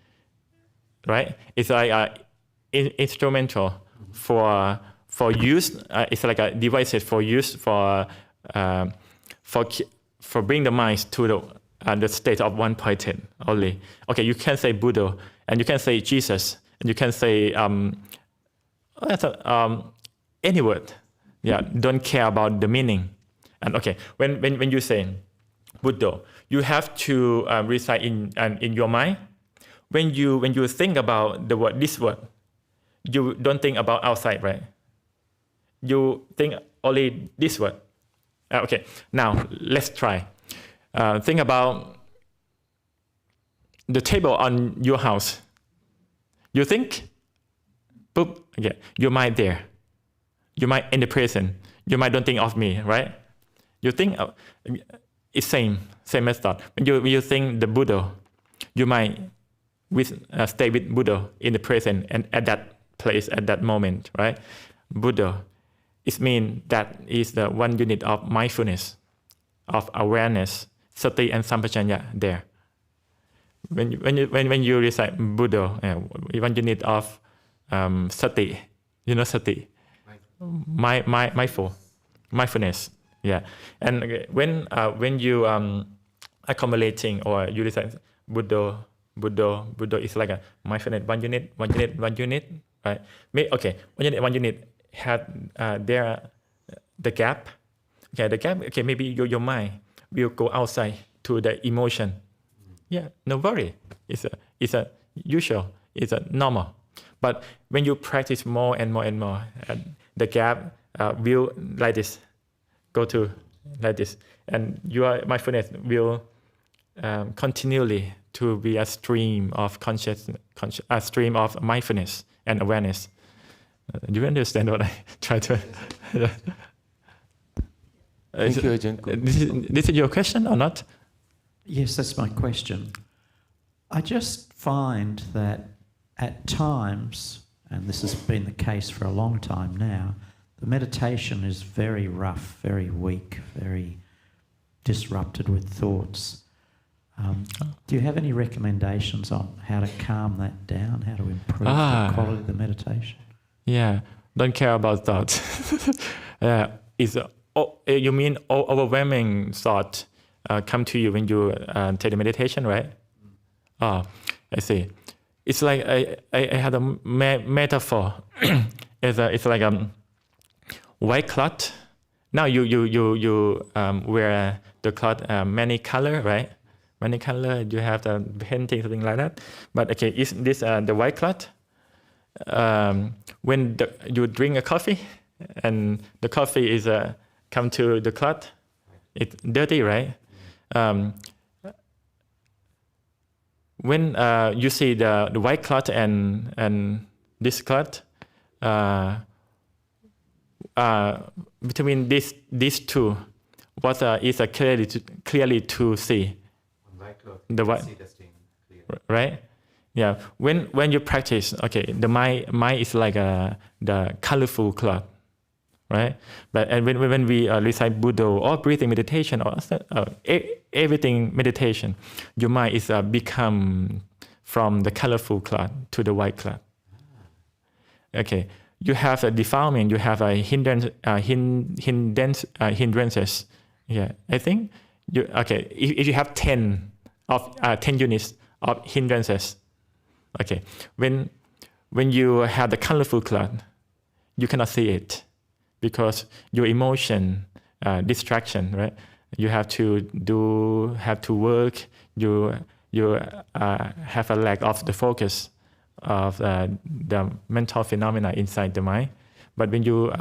right? It's like instrumental for use. It's like a devices for use for bring the mind to the state of one-pointed only. Okay, you can say Buddha, and you can say Jesus, and you can say any word. Yeah, don't care about the meaning. And okay, when you say Buddha, you have to recite in your mind. When you think about the word, this word, you don't think about outside, right? You think only this word. Okay, now let's try. Think about the table on your house. You think, boop, okay, your mind there. Your mind in the present. Your mind don't think of me, right? You think, it's same method. When you think the Buddha, your mind stay with Buddha in the present and at that place, at that moment, right? Buddha. It means that is the one unit of mindfulness, of awareness, sati and sampajanya there. When you recite Buddha, one unit of sati, sati, mindful, mindfulness. Yeah, and when you accumulating or you decide Buddha is like a mindfulness 1 unit, right? Okay, 1 unit had the gap. Okay, the gap. Okay, maybe your mind will go outside to the emotion. Yeah, no worry. It's a usual. It's a normal. But when you practice more and more, the gap will like this, go to like this, and your mindfulness will continually to be a stream of a stream of mindfulness and awareness. Do you understand what I try to? Thank you, Ajahn. This is your question or not? Yes, that's my question. I just find that at times, and this has been the case for a long time now, the meditation is very rough, very weak, very disrupted with thoughts. Do you have any recommendations on how to calm that down, how to improve the quality of the meditation? Yeah, don't care about thoughts. You mean overwhelming thought come to you when you take the meditation, right? I see. It's like I had a metaphor. It's like a white cloth. Now you wear the cloth many color, right? Many color. You have the painting, something like that. But okay, is this the white cloth? When you drink a coffee, and the coffee is come to the cloth, it's dirty, right? When you see the white cloth and this cloth, between these two, what is clearly to see? The white, see the stain clear. Right? Yeah. When you practice, okay, the mind is like the colorful cloth, right? But and when we recite Buddha or breathing meditation or everything meditation, your mind is become from the colorful cloth to the white cloth. Okay, you have a defilement, you have a hindrances. Yeah, I think if you have 10 units of hindrances, okay, when you have the colorful cloth, you cannot see it because your emotion, distraction, right? You have to work. You have a lack of the focus of the mental phenomena inside the mind. But when you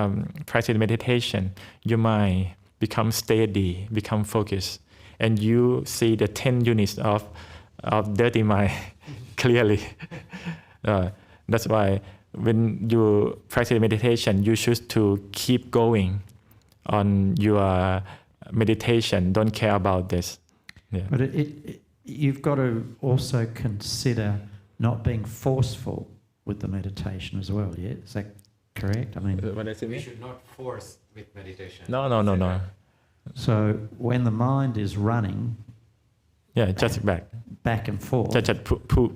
practice meditation, your mind becomes steady, become focused, and you see the 10 units of dirty mind clearly. That's why when you practice meditation, you should to keep going on your meditation. Don't care about this. Yeah. But you've got to also consider not being forceful with the meditation as well. Yeah, is that correct? I mean, we should not force with meditation. No. So when the mind is running, just back and forth, just pull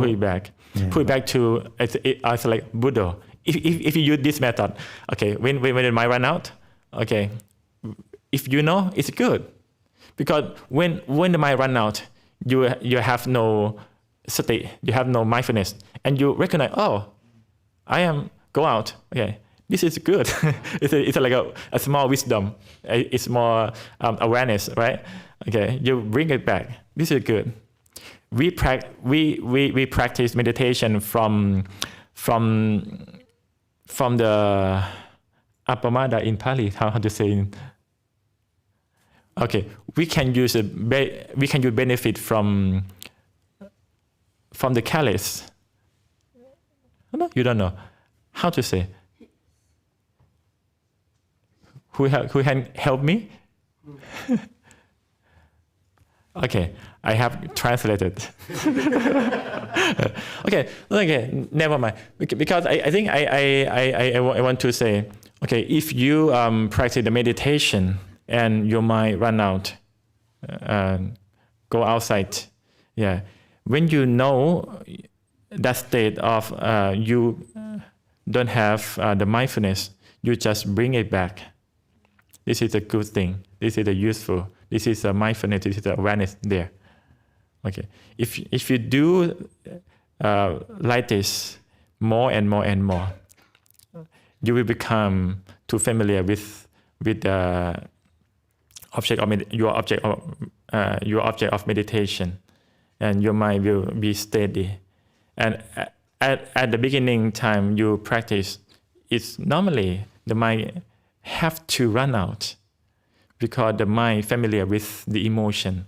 it back. Yeah. Put it back to it's like Buddha. If you use this method, okay, when the mind run out, okay, if you know, it's good, because when the mind run out, you have no sati, you have no mindfulness, and you recognize, I am go out. Okay, this is good. it's like a small wisdom. It's more awareness, right? Okay, you bring it back. This is good. We practice meditation from the appamada in Pāli. How to say? Okay, we can use benefit from the careless. No, you don't know how to say. Who can help me? Okay, I have translated. Okay, never mind. Because I think I want to say, okay, if you practice the meditation and your mind run out, go outside, yeah. When you know that state of you don't have the mindfulness, you just bring it back. This is a good thing. This is a useful. This is a mindfulness. This is a awareness there. Okay. If you do like this more and more and more, you will become too familiar with the object of your object of meditation, and your mind will be steady. And at the beginning time you practice, it's normally the mind have to run out, because the mind familiar with the emotion.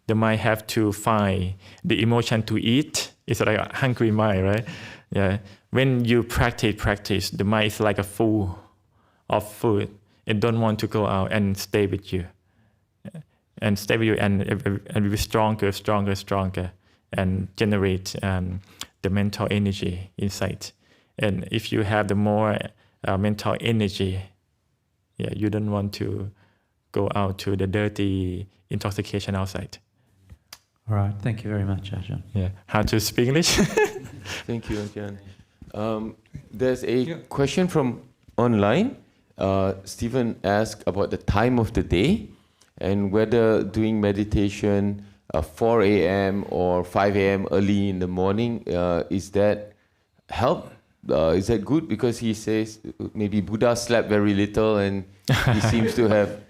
The mind have to find the emotion to eat. It's like a hungry mind, right? Yeah. When you practice, the mind is like a full of food. It don't want to go out and stay with you. And stay with you and be stronger, and generate the mental energy inside. And if you have the more mental energy, you don't want to go out to the dirty intoxication outside. All right, thank you very much, Ajahn. Yeah, how to speak English? Thank you, Ajahn. There's a question from online. Stephen asked about the time of the day and whether doing meditation 4 a.m. or 5 a.m. early in the morning, is that help? Is that good? Because he says maybe Buddha slept very little and he seems to have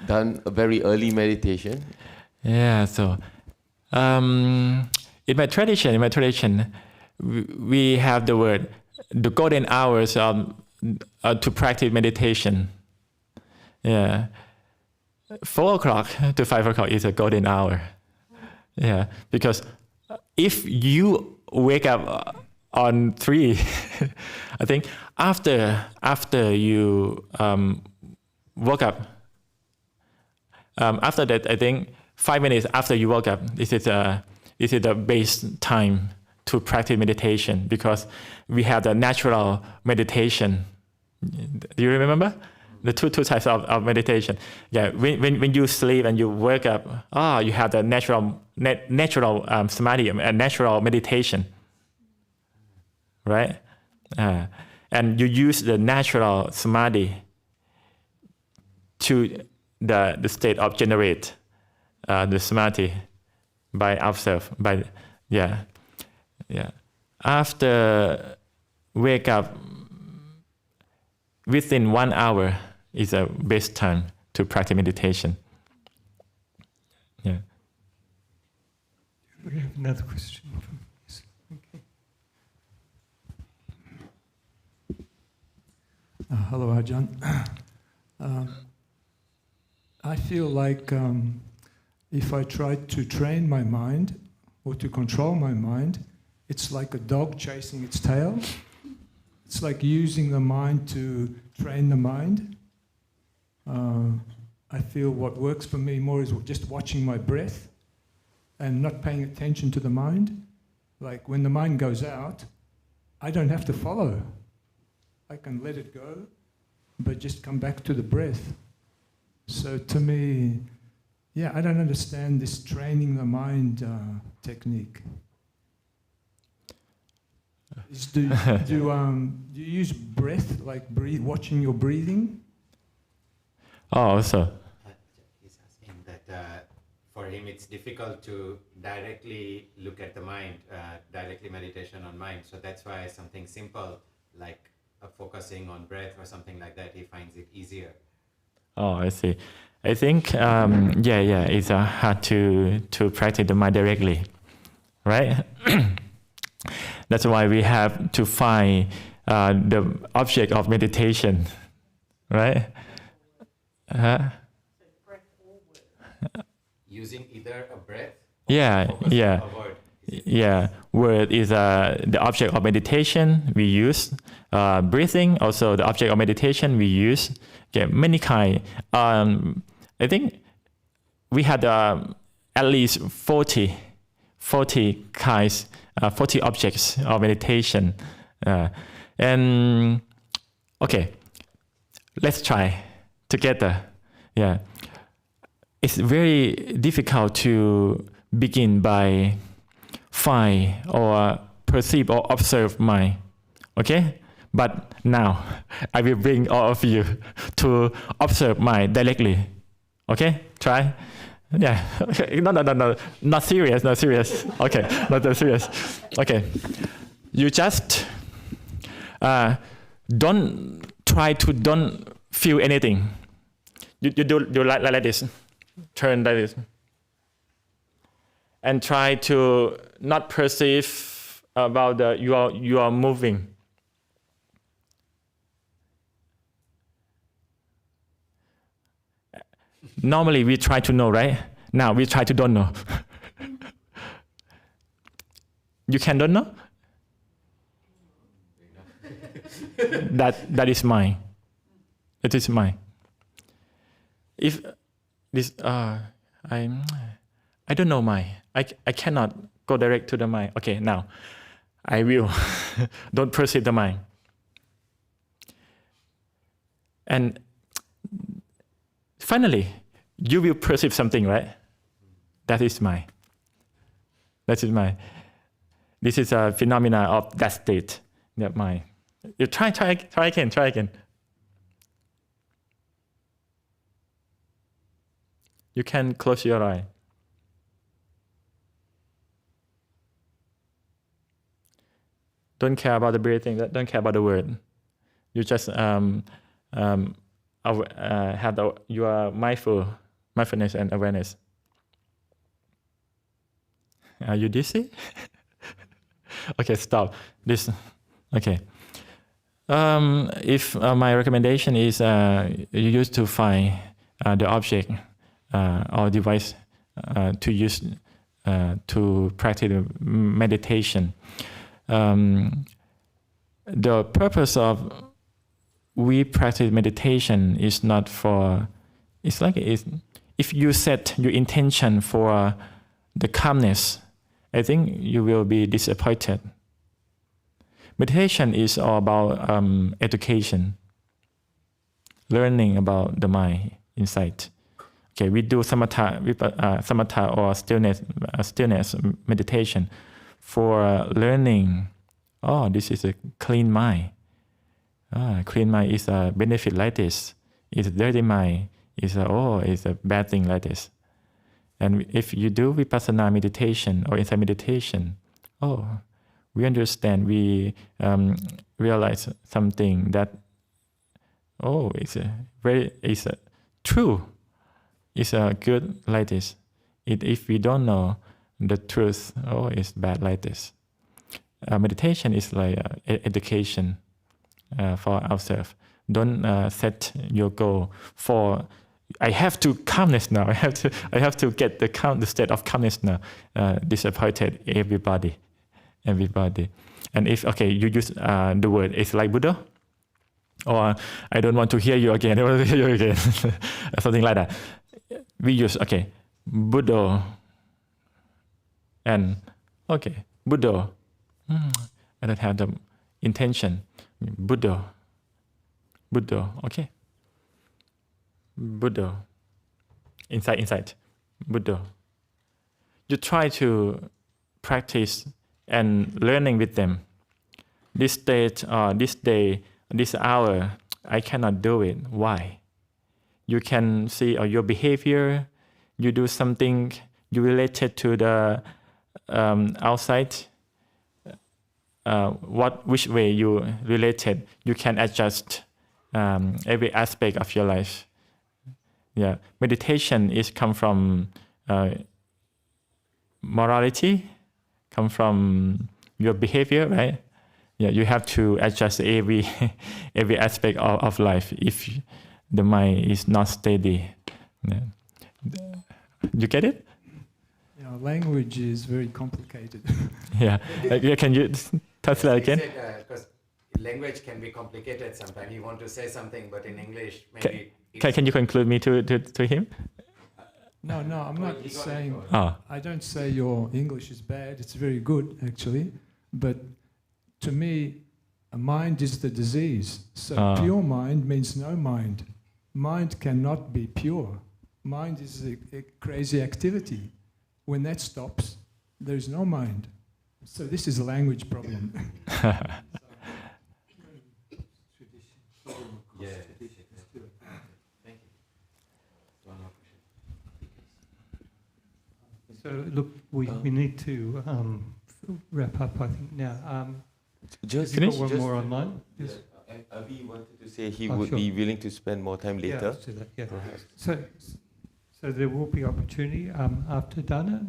done a very early meditation. Yeah, so in my tradition, we have the word, the golden hours to practice meditation. Yeah, 4 o'clock to 5 o'clock is a golden hour. Yeah, because if you wake up on 3, I think after you woke up, after that, I think 5 minutes after you woke up, this is the base time to practice meditation, because we have the natural meditation. Do you remember? The two types of meditation. Yeah, when you sleep and you wake up, you have the natural samadhi and natural meditation, right? And you use the natural samadhi to the state of generate the samadhi by ourselves. After wake up, within 1 hour is the best time to practice meditation. Yeah. We have another question. Yes. Okay. Hello, Ajahn. I feel like if I try to train my mind or to control my mind, it's like a dog chasing its tail. It's like using the mind to train the mind. I feel what works for me more is just watching my breath and not paying attention to the mind. Like when the mind goes out, I don't have to follow. I can let it go, but just come back to the breath. So to me, I don't understand this training the mind technique. Do you use breath, like watching your breathing? Oh, so. He's asking that for him it's difficult to directly look at the mind, directly meditation on mind. So that's why something simple like focusing on breath or something like that, he finds it easier. Oh, I see. I think, it's hard to practice the mind directly, right? That's why we have to find the object of meditation, right? Using either a breath or a word. Yeah, word is the object of meditation we use. Breathing, also the object of meditation we use. Many kind. I think we had at least 40 kinds, 40 objects of meditation. And okay, let's try together. Yeah, it's very difficult to begin by find or perceive or observe mind. Okay, But now, I will bring all of you to observe mind directly. Okay? Try? Yeah. No. Not serious. Okay, not that serious. Okay. You just don't feel anything. You do like this. Turn like this. And try to not perceive about you are moving. Normally we try to know, right? Now we try to don't know. You can don't know? That is mine. It is mine. If this I don't know mine. I cannot go direct to the mind. Okay, now I will. Don't perceive the mind. And finally, you will perceive something, right? That is mine. That is mine. This is a phenomena of that state, that mind. You try again. You can close your eye. Don't care about the breathing. Don't care about the word. You just have your mindfulness and awareness. Are you dizzy? Okay, stop. This. Okay. If my recommendation is you used to find the object or device to use to practice meditation. The purpose of we practice meditation is not for. It's like if you set your intention for the calmness, I think you will be disappointed. Meditation is all about education, learning about the mind inside. Okay, we do samatha or stillness meditation for learning. Oh, this is a clean mind. Clean mind is a benefit like this. It's a dirty mind. It's a bad thing like this. And if you do vipassana meditation or insight meditation, we understand, we realize something that, it's true. It's good like this. If we don't know the truth, it's bad like this. Meditation is like education for ourselves. Don't set your goal for, I have to calmness now. I have to get the state of calmness now. Disappointed everybody. And if you use the word, it's like Buddha, or I don't want to hear you again. I want to hear you again, something like that. We use Buddha, and Buddha. I don't have the intention. Buddha. Okay. Buddha. Inside. Buddha. You try to practice and learning with them. This state, this day, this hour, I cannot do it. Why? You can see your behavior. You do something you related to the outside. Which way you related, you can adjust every aspect of your life. Yeah, meditation is come from morality, come from your behavior, right? Yeah, you have to adjust every aspect of life if the mind is not steady. Yeah. You get it? Yeah, language is very complicated. Yeah. Can you translate again? Because language can be complicated sometimes. You want to say something, but in English, maybe. Can you conclude me to him? No, I'm not saying. I don't say your English is bad. It's very good, actually. But to me, a mind is the disease. So pure mind means no mind. Mind cannot be pure. Mind is a crazy activity. When that stops, there is no mind. So this is a language problem. So look, we need to wrap up, I think, now. Just have you got one more online? Yes. Avi wanted to say he would be willing to spend more time later. Yeah, let's do that, yeah. So there will be opportunity after Dana.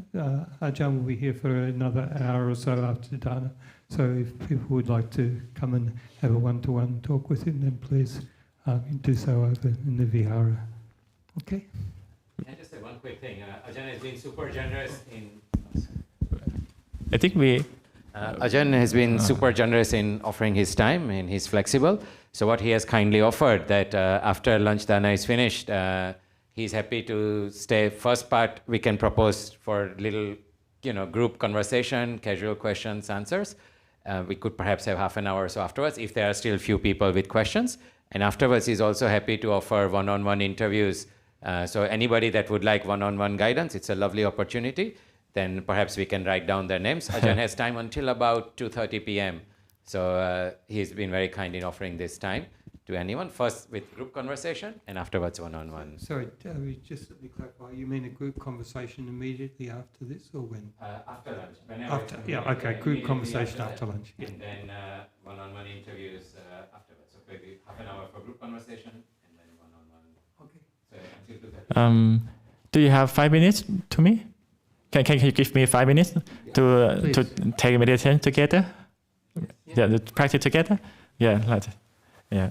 Ajahn will be here for another hour or so after Dana. So if people would like to come and have a one-to-one talk with him, then please do so over in the Vihara. Okay? Can I just say one quick thing? Ajahn has been super generous in... I think we... Ajahn has been super generous in offering his time, and he's flexible. So what he has kindly offered that after lunch dana is finished, he's happy to stay. First part we can propose for little, group conversation, casual questions, answers. We could perhaps have half an hour or so afterwards if there are still few people with questions. And afterwards he's also happy to offer one-on-one interviews. So anybody that would like one-on-one guidance, it's a lovely opportunity. Then perhaps we can write down their names. Ajahn has time until about 2:30 p.m. So he's been very kind in offering this time to anyone. First with group conversation and afterwards one-on-one. Sorry, just let me clarify. You mean a group conversation immediately after this or when? After lunch. After, yeah, okay, group conversation after lunch. Yeah. And then one-on-one interviews afterwards. So maybe half an hour for group conversation and then one-on-one. Okay. So until 2:30. Do you have 5 minutes to me? Can you give me 5 minutes to take meditation together? Yeah, to practice together. Yeah, yeah.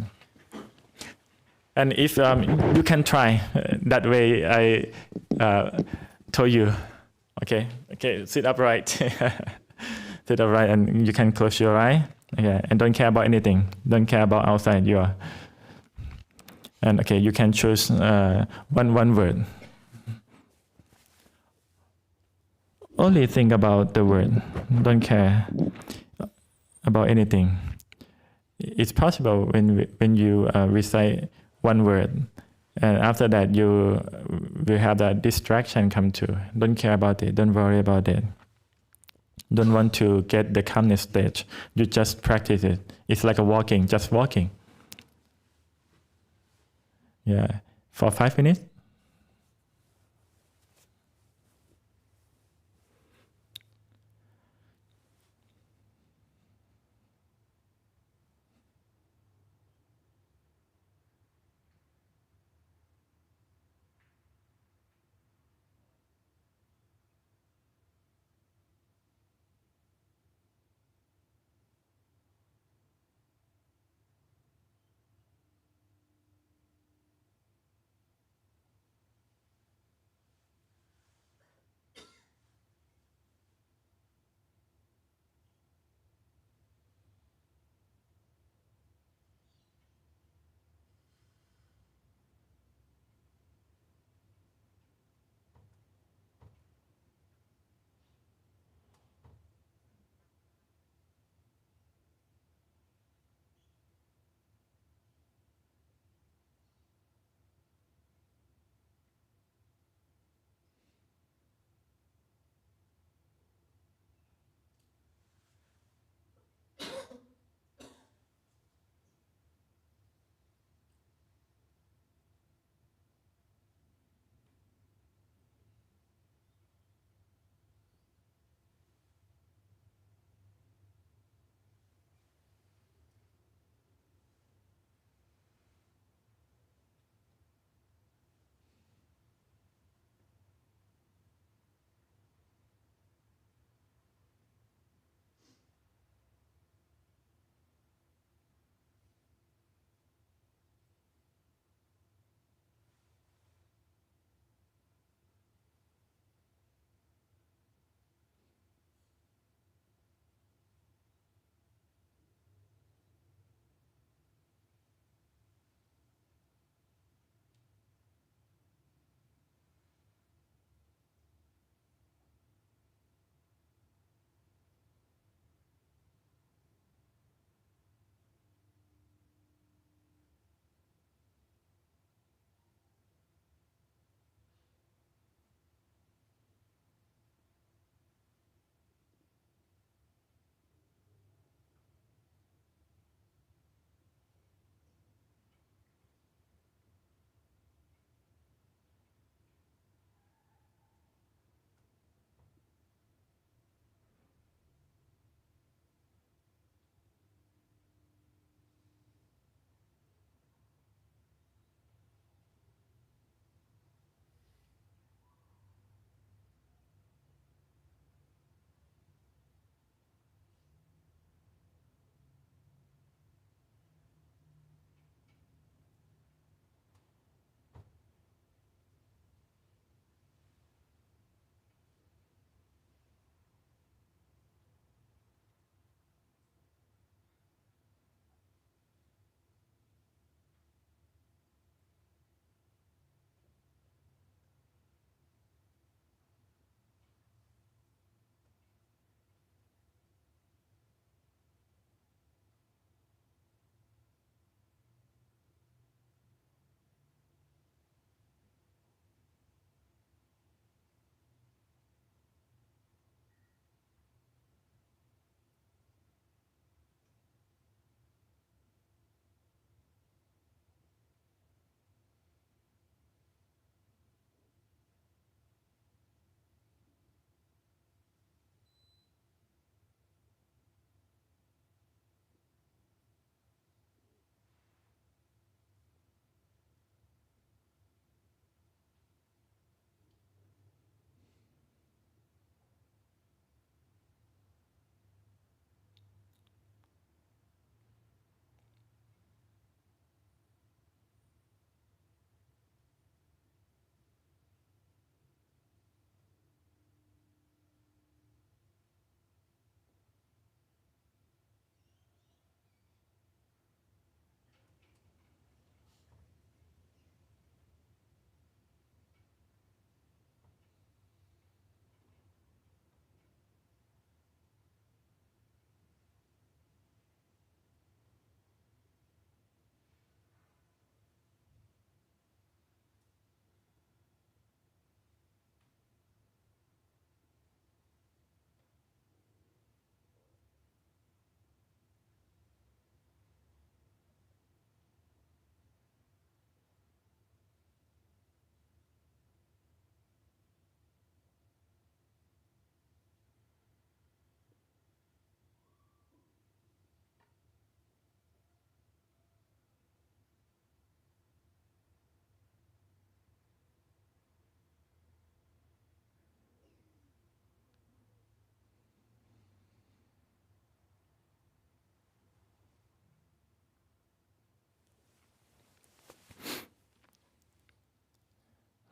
And if you can try that way, I told you. Okay, sit upright. Sit upright, and you can close your eye. Okay, and don't care about anything. Don't care about outside you are. And okay, you can choose one word. Only think about the word. Don't care about anything. It's possible when you recite one word, and after that you will have that distraction come to. Don't care about it. Don't worry about it. Don't want to get the calmness stage. You just practice it. It's like a walking, just walking. Yeah, for 5 minutes.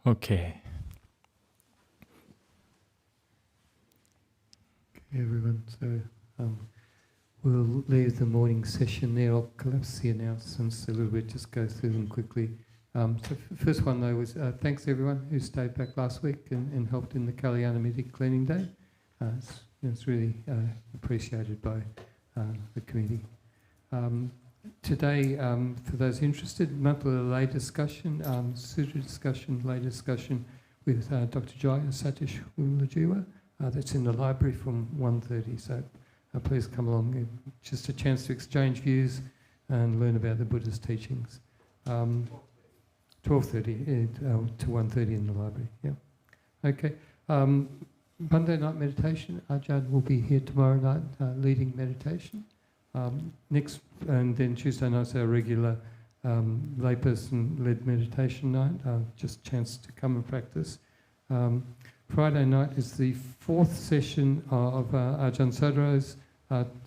Okay. Okay, everyone. So we'll leave the morning session there. I'll collapse the announcements a little bit, just go through them quickly. So first one though was thanks everyone who stayed back last week and helped in the Kalyanamiti cleaning day. It's really appreciated by the committee. Today, for those interested, monthly lay discussion, sutra discussion, lay discussion with Dr. Jaya Satish Ulajiwa. That's in the library from 1:30, so please come along. Just a chance to exchange views and learn about the Buddha's teachings. 12:30 to 1:30 in the library, yeah. Okay. Monday night meditation, Ajahn will be here tomorrow night leading meditation. And then Tuesday night's our regular layperson-led meditation night, just a chance to come and practice. Friday night is the fourth session of Ajahn Sadhro's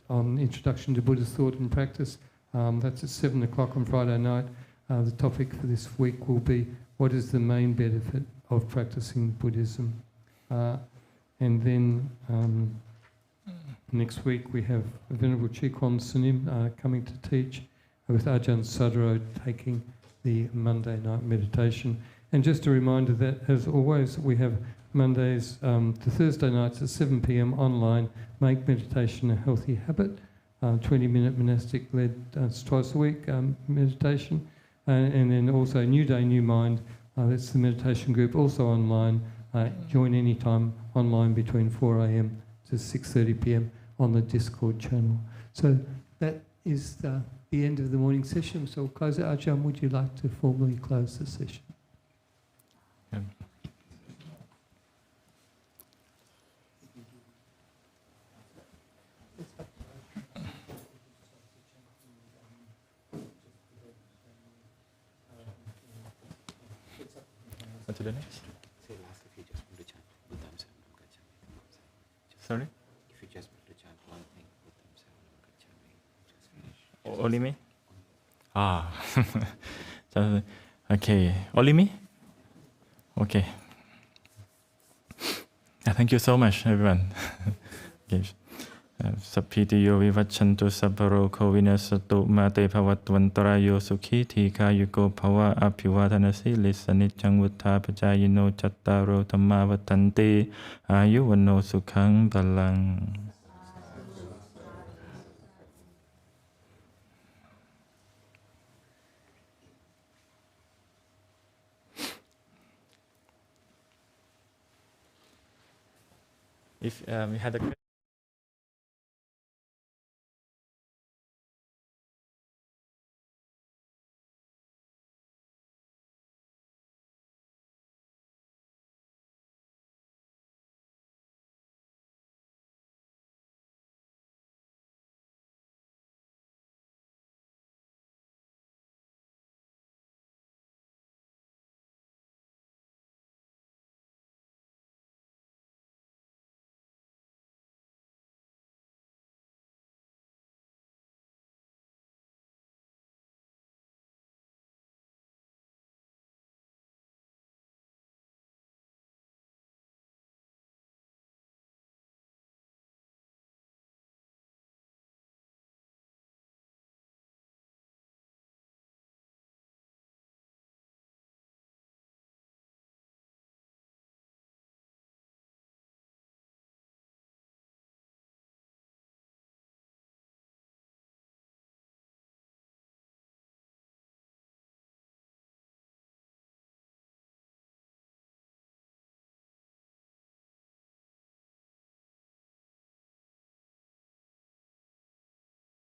on Introduction to Buddhist Thought and Practice. That's at 7 o'clock on Friday night. The topic for this week will be, what is the main benefit of practicing Buddhism? And then next week we have Venerable Chikwan Sanim coming to teach, with Ajahn Sadhro taking the Monday night meditation. And just a reminder that, as always, we have Mondays to Thursday nights at 7 p.m. online, Make Meditation a Healthy Habit, 20-minute monastic-led twice a week meditation. And then also New Day, New Mind, that's the meditation group, also online. Join anytime online between 4 a.m. to 6:30 p.m. on the Discord channel. So that is the end of the morning session. So we'll close it. Ajahn, would you like to formally close the session? Yeah. To the next. Sorry? If you just want to chant one thing, Buddham Saranam Gacchami, just finish. Only me? Okay. Only me? Okay. Thank you so much, everyone. Okay. Sappitiyo vivachantu sabbaro vinasatu mate bhavattvantarayo sukhi thikayuko bhava abhivadhanasi lisanitchang vuttapajayino chattaro dhammavatante ayuvano sukhang balang. If you had a question.